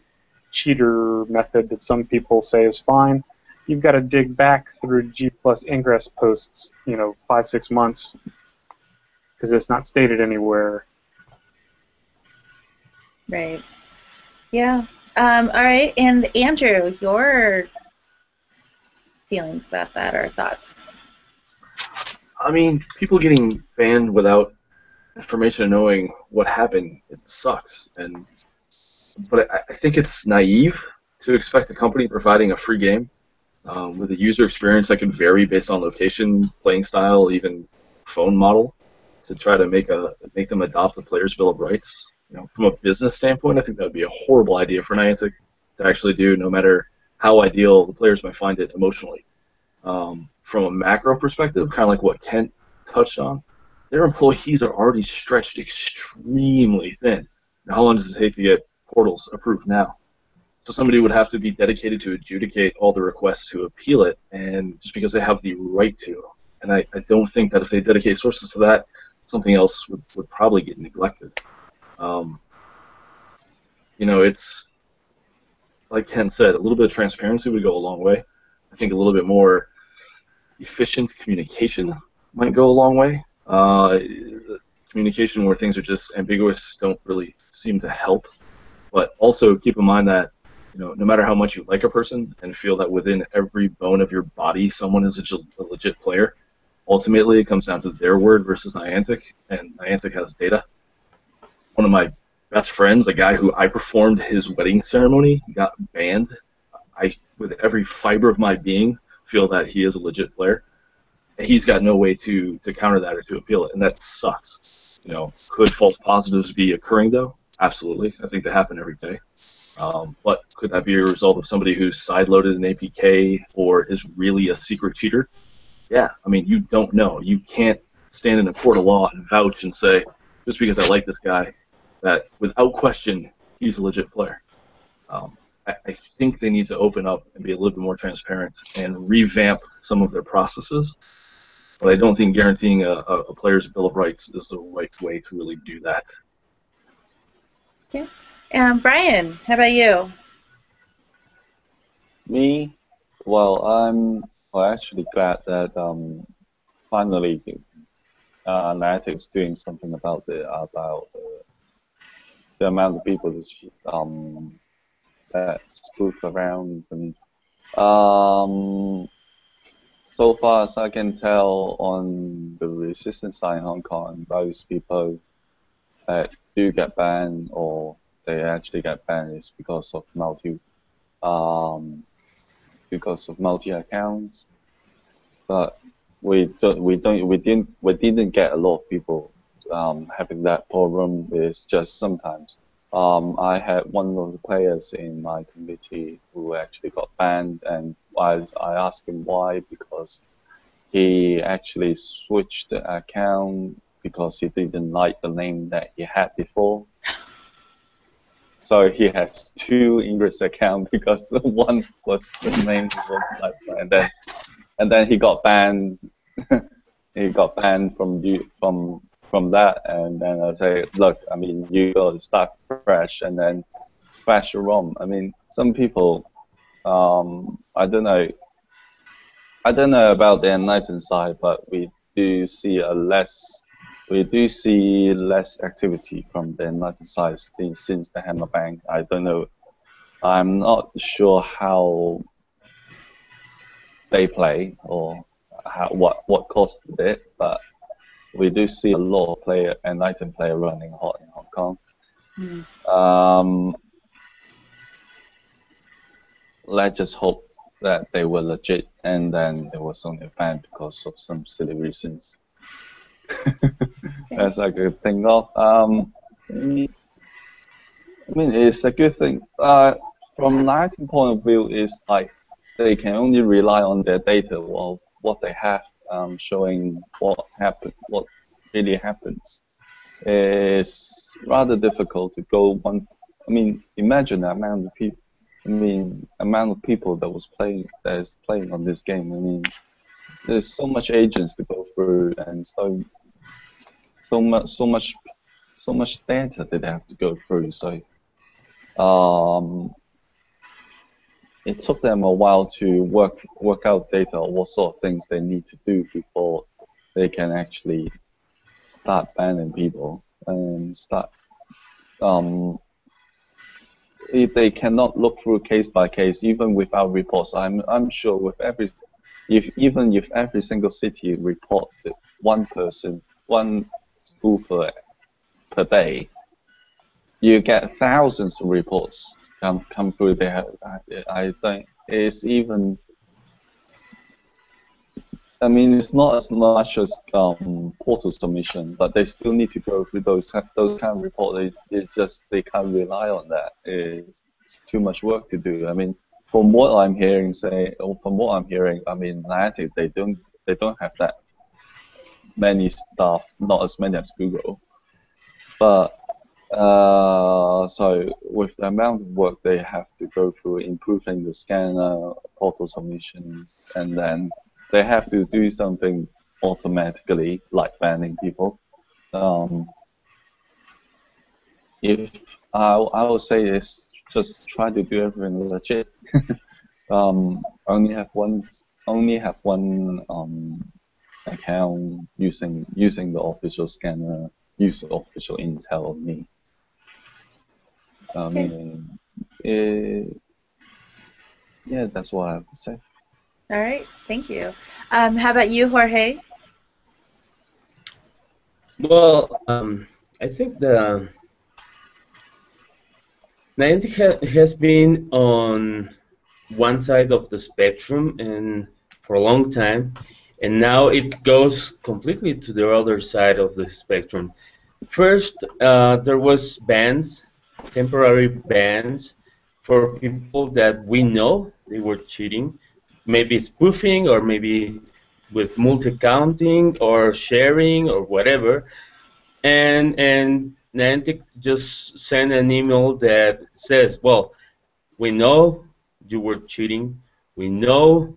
cheater method that some people say is fine, you've got to dig back through G+ Ingress posts, 5-6 months, because it's not stated anywhere. Right. Yeah. All right. And Andrew, your feelings about that, or thoughts? I mean, people getting banned without information and knowing what happened, it sucks. But I think it's naive to expect a company providing a free game with a user experience that can vary based on location, playing style, even phone model, to try to make them adopt the player's bill of rights. From a business standpoint, I think that would be a horrible idea for Niantic to actually do, no matter how ideal the players might find it emotionally. From a macro perspective, kind of like what Kent touched on, their employees are already stretched extremely thin. Now, how long does it take to get portals approved now? So somebody would have to be dedicated to adjudicate all the requests to appeal it, and just because they have the right to. And I don't think that if they dedicate sources to that, something else would probably get neglected. It's, like Ken said, a little bit of transparency would go a long way. I think a little bit more efficient communication might go a long way. Communication where things are just ambiguous don't really seem to help. But also keep in mind that no matter how much you like a person and feel that within every bone of your body someone is a legit player, ultimately it comes down to their word versus Niantic, and Niantic has data. One of my best friends, a guy who I performed his wedding ceremony, got banned. I, with every fiber of my being, feel that he is a legit player. He's got no way to counter that or to appeal it, and that sucks. Could false positives be occurring though? Absolutely. I think they happen every day. But could that be a result of somebody who's sideloaded an APK or is really a secret cheater? Yeah. I mean, you don't know. You can't stand in a court of law and vouch and say, just because I like this guy, that without question, he's a legit player. I think they need to open up and be a little bit more transparent and revamp some of their processes. But I don't think guaranteeing a player's bill of rights is the right way to really do that. Okay. Brian, how about you? Me? Well, I'm actually glad that finally Niantic's doing something about the amount of people that spoof around, and so far as I can tell on the Resistance side in Hong Kong, those people that do get banned or they actually get banned is because of multi accounts. But we didn't get a lot of people having that problem. It's just sometimes. I had one of the players in my community who actually got banned, and I asked him why, because he actually switched the account because he didn't like the name that he had before. So he has two Ingress accounts because one was the name he was like, and then he got banned. He got banned from that, and then I say, look, I mean, you got to start fresh and then crash your ROM. I mean, some people, I don't know about the Enlightened side, but we do see less activity from the Enlightened side since the Hammer ban. I don't know. I'm not sure how they play or what caused it, but we do see a lot of Enlightened player running hot in Hong Kong. Let's just hope that they were legit, and then there was only a ban because of some silly reasons. As I could think of. I mean, it's a good thing. From Niantic point of view, is like they can only rely on their data, well, what they have, showing what really happens. It's rather difficult to go one. I mean, imagine the amount of people. That is playing on this game. I mean, there's so much agents to go through, and so much data that they have to go through. So, it took them a while to work out data, what sort of things they need to do before they can actually start banning people and start. If they cannot look through case by case, even without reports. I'm sure if every single city reported one person, one spoofer per day, you get thousands of reports come through there. I think it's even. I mean, it's not as much as portal submission, but they still need to go through those kind of reports. It's just they can't rely on that. It's too much work to do. I mean, from what I'm hearing, I mean, Niantic they don't have that many staff, not as many as Google, but so with the amount of work they have to go through improving the scanner, portal submissions, and then they have to do something automatically, like banning people. If I would say is just try to do everything legit. Only have one account using the official scanner, use the official intel on me. I mean, yeah, that's what I have to say. All right, thank you. How about you, Jorge? Well, I think the Niantic has been on one side of the spectrum and for a long time, and now it goes completely to the other side of the spectrum. First, there was bans, temporary bans for people that we know they were cheating, maybe spoofing or maybe with multi-counting or sharing or whatever, and Niantic just sent an email that says, well, we know you were cheating. We know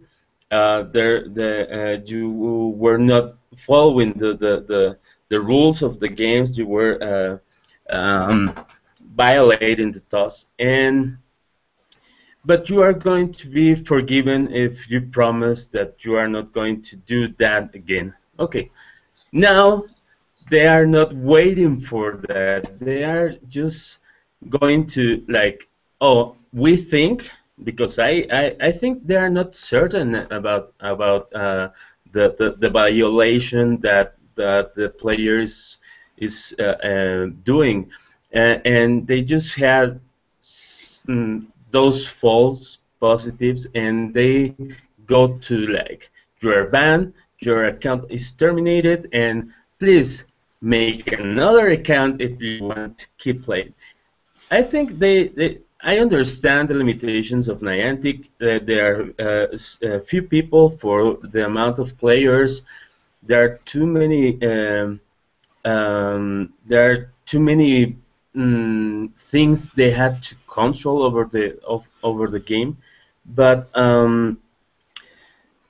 you were not following the rules of the games. You were violating the toss, but you are going to be forgiven if you promise that you are not going to do that again. Okay, now they are not waiting for that. They are just going to like, oh, we think, because I think they are not certain about the violation that the players is doing, and they just had those false positives, and they go to like, you're banned, your account is terminated, and please make another account if you want to keep playing. I think I understand the limitations of Niantic. There are few people for the amount of players. There are too many. There are too many things they had to control over the game, but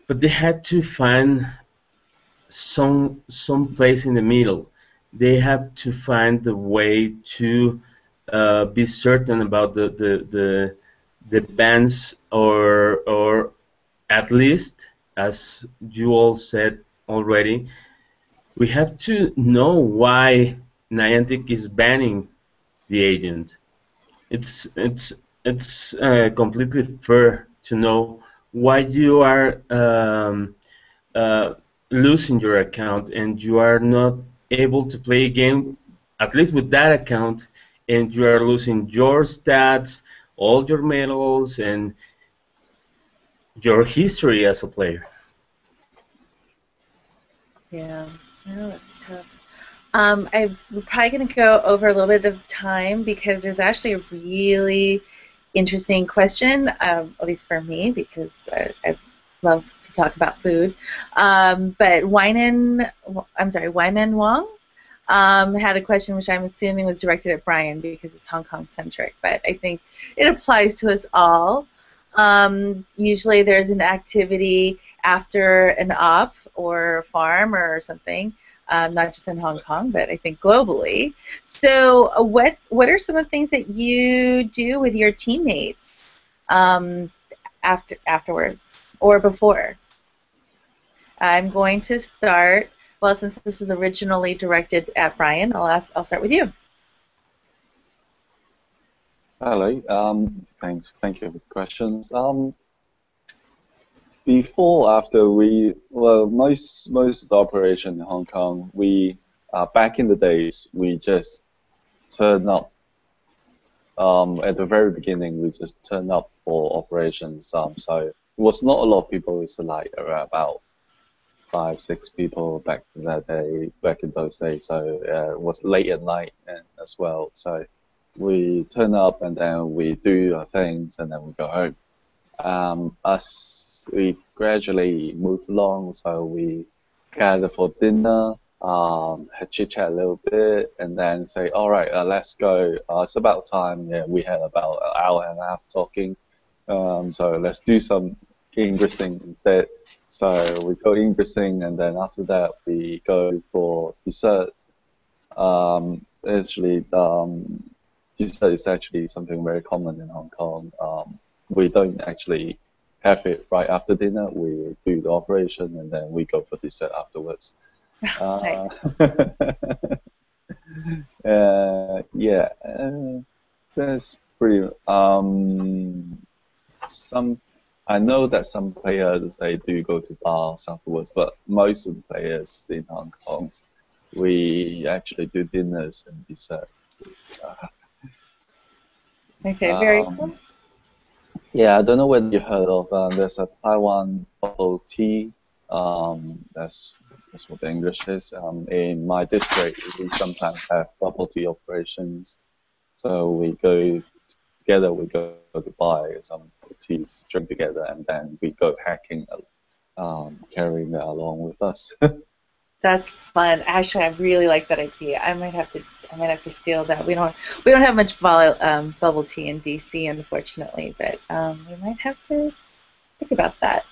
they had to find some place in the middle. They have to find the way to be certain about the bans, or at least, as you all said already, we have to know why Niantic is banning the agent. It's completely fair to know why you are uh, losing your account and you are not able to play a game, at least with that account, and you are losing your stats, all your medals, and your history as a player. Yeah, no, it's tough. We're probably going to go over a little bit of time because there's actually a really interesting question, at least for me, because I love to talk about food. But Wyman Wong had a question which I'm assuming was directed at Brian because it's Hong Kong centric, but I think it applies to us all. Usually there's an activity after an op or farm or something, not just in Hong Kong, but I think globally. So what are some of the things that you do with your teammates afterwards or before? I'm going to start. Well, since this was originally directed at Brian, I'll start with you. Hello. Thank you for the questions. Before, after most of the operation in Hong Kong, back in the days, we just turn up. At the very beginning, we just turned up for operations. So it was not a lot of people. It's like about 5-6 people back in those days. So it was late at night as well. So we turn up and then we do our things and then we go home. As we gradually move along, so we gather for dinner, chit chat a little bit, and then say, all right, let's go. It's about time. Yeah, we had about an hour and a half talking. So let's do some ingressing instead. So we go ingressing, and then after that we go for dessert. Actually, dessert is actually something very common in Hong Kong. We don't actually have it right after dinner. We do the operation, and then we go for dessert afterwards. Yeah, that's pretty. I know that some players they do go to bars afterwards, but most of the players in Hong Kong, we actually do dinners and dessert. Okay, very cool. Yeah, I don't know whether you heard of. There's a Taiwan bubble tea. That's what the English is. In my district, we sometimes have bubble tea operations. So we go together. We go to buy some teas, drink together, and then we go hacking, carrying that along with us. That's fun. Actually, I really like that idea. I might have to steal that. We don't have much bubble tea in DC, unfortunately, but we might have to think about that.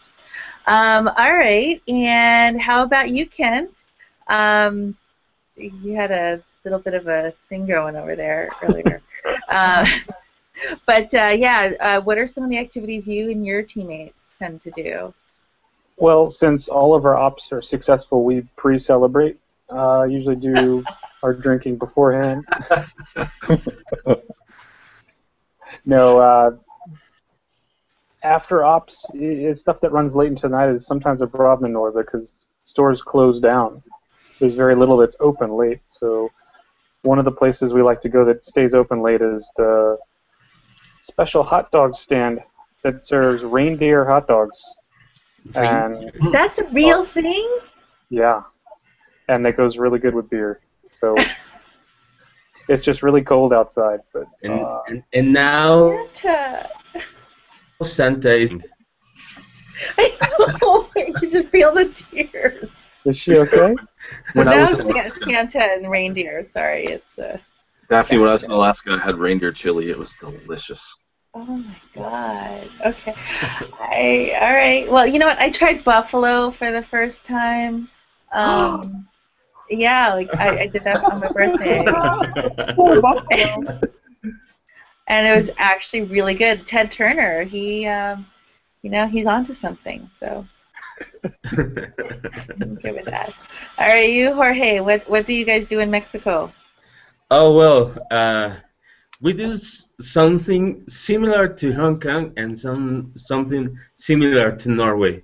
All right, and how about you, Kent? You had a little bit of a thing going over there earlier. But what are some of the activities you and your teammates tend to do? Well, since all of our ops are successful, we pre-celebrate. Usually do our drinking beforehand. No, after ops, it's stuff that runs late into the night is sometimes a problem in Norway because stores close down. There's very little that's open late. So one of the places we like to go that stays open late is the special hot dog stand that serves reindeer hot dogs. And that's a real thing? Yeah. And that goes really good with beer. So it's just really cold outside. But and now Santa is. I know. I can just feel the tears. Is she okay? Santa and reindeer. Sorry, it's Daphne, when I was in Alaska, I had reindeer chili. It was delicious. Oh my God. Okay. All right. Well, you know what? I tried buffalo for the first time. Yeah, like I did that on my birthday. And it was actually really good. Ted Turner, he's onto something. So I'm good with that. All right, you, Jorge. What do you guys do in Mexico? Oh well, we do something similar to Hong Kong and something similar to Norway.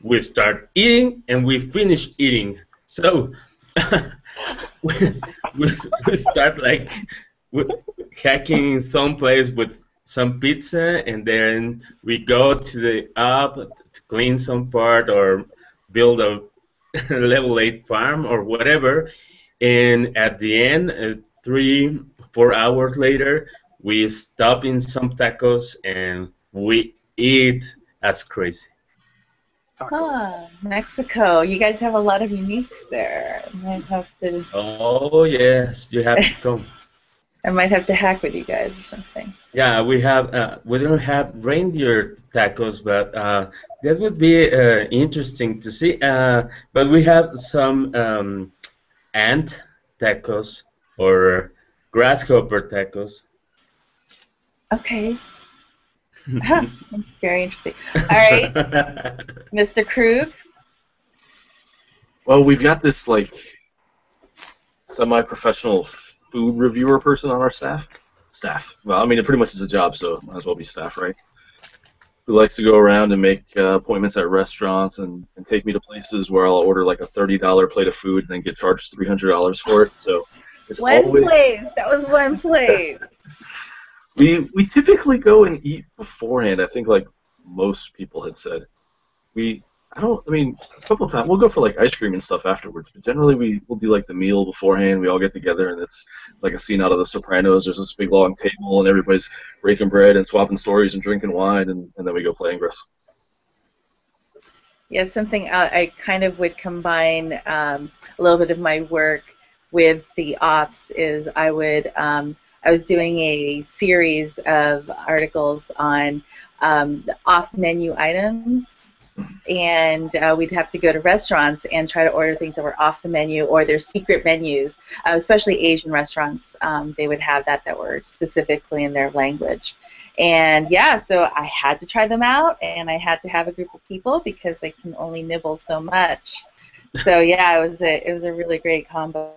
We start eating and we finish eating. So we start like hacking someplace with some pizza, and then we go to the up to clean some part or build a level 8 farm or whatever. And at the end, 3-4 hours later, we stop in some tacos and we eat as crazy. Mexico. You guys have a lot of uniques there. I might have to. Oh yes, you have to come. I might have to hack with you guys or something. Yeah, we have. We don't have reindeer tacos, but that would be interesting to see. But we have some ant tacos or grasshopper tacos. Okay. Very interesting. All right, Mr. Krug. Well, we've got this like semi-professional food reviewer person on our staff. Well, I mean, it pretty much is a job, so it might as well be staff, right? Who likes to go around and make appointments at restaurants and take me to places where I'll order like a $30 plate of food and then get charged $300 for it. So It's One always place. That was one place. we typically go and eat beforehand. I think like most people had said. I mean, a couple of times we'll go for like ice cream and stuff afterwards, but generally we'll do like the meal beforehand. We all get together and it's like a scene out of The Sopranos. There's this big long table and everybody's breaking bread and swapping stories and drinking wine, and then we go play Ingress. Yeah, something I kind of would combine a little bit of my work with the ops is I was doing a series of articles on off-menu items, and we'd have to go to restaurants and try to order things that were off the menu or their secret menus, especially Asian restaurants. They would have that were specifically in their language. And yeah, so I had to try them out, and I had to have a group of people because I can only nibble so much. So yeah, it was a really great combo.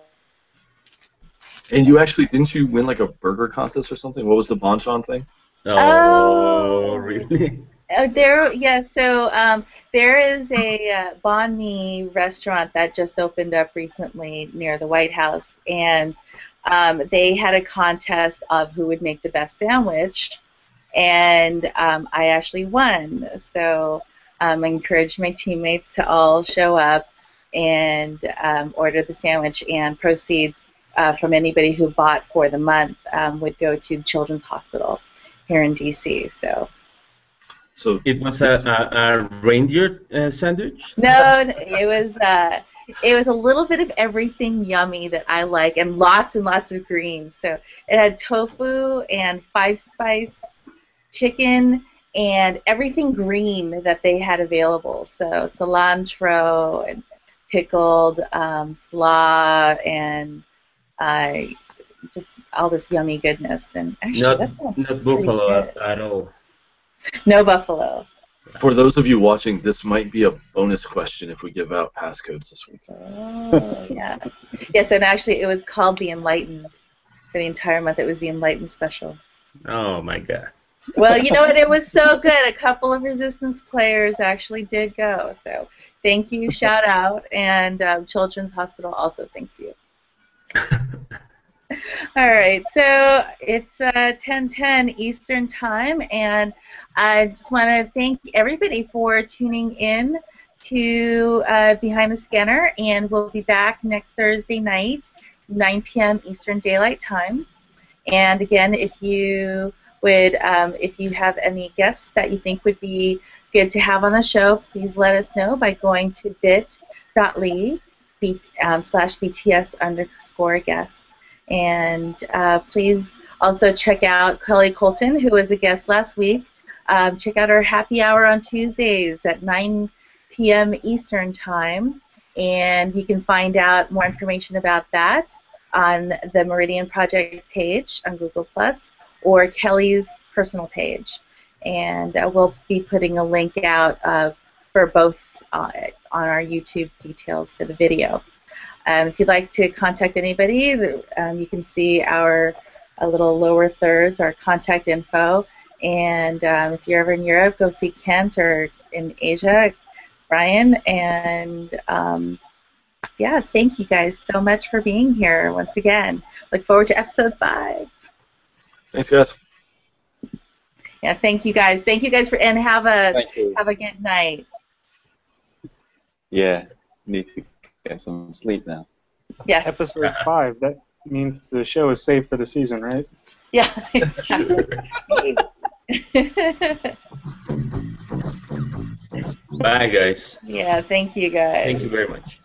And didn't you win like a burger contest or something? What was the bonchon thing? Oh, really? There is a banh mi restaurant that just opened up recently near the White House, and they had a contest of who would make the best sandwich, and I actually won. So I encouraged my teammates to all show up and order the sandwich, and proceeds from anybody who bought for the month would go to Children's Hospital here in DC. So it was a reindeer sandwich? No, it was a little bit of everything yummy that I like, and lots of greens. So it had tofu and 5-spice chicken and everything green that they had available. So cilantro and pickled slaw and just all this yummy goodness. And actually, that sounds not buffalo good. at all. No buffalo. For those of you watching, this might be a bonus question if we give out passcodes this week. Oh, yes. Yes, and actually it was called the Enlightened for the entire month. It was the Enlightened special. Oh, my God. Well, you know what? It was so good. A couple of Resistance players actually did go. So thank you, shout out, and Children's Hospital also thanks you. All right, so it's 10:10 Eastern Time, and I just want to thank everybody for tuning in to Behind the Scanner, and we'll be back next Thursday night, 9 p.m. Eastern Daylight Time. And again, if you have any guests that you think would be good to have on the show, please let us know by going to bit.ly/BTS_guests. And please also check out Kelly Colton, who was a guest last week. Check out our happy hour on Tuesdays at 9 p.m. Eastern Time. And you can find out more information about that on the Meridian Project page on Google+, or Kelly's personal page. And we'll be putting a link out for both on our YouTube details for the video. If you'd like to contact anybody, you can see our little lower thirds, our contact info. And if you're ever in Europe, go see Kent, or in Asia, Brian. And yeah, thank you guys so much for being here once again. Look forward to episode 5. Thanks, guys. Yeah, thank you guys. Thank you guys and have a good night. Yeah, need to get some sleep now. Yes. Episode 5. That means the show is safe for the season, right? Yeah, exactly. Bye, guys. Yeah, thank you guys. Thank you very much.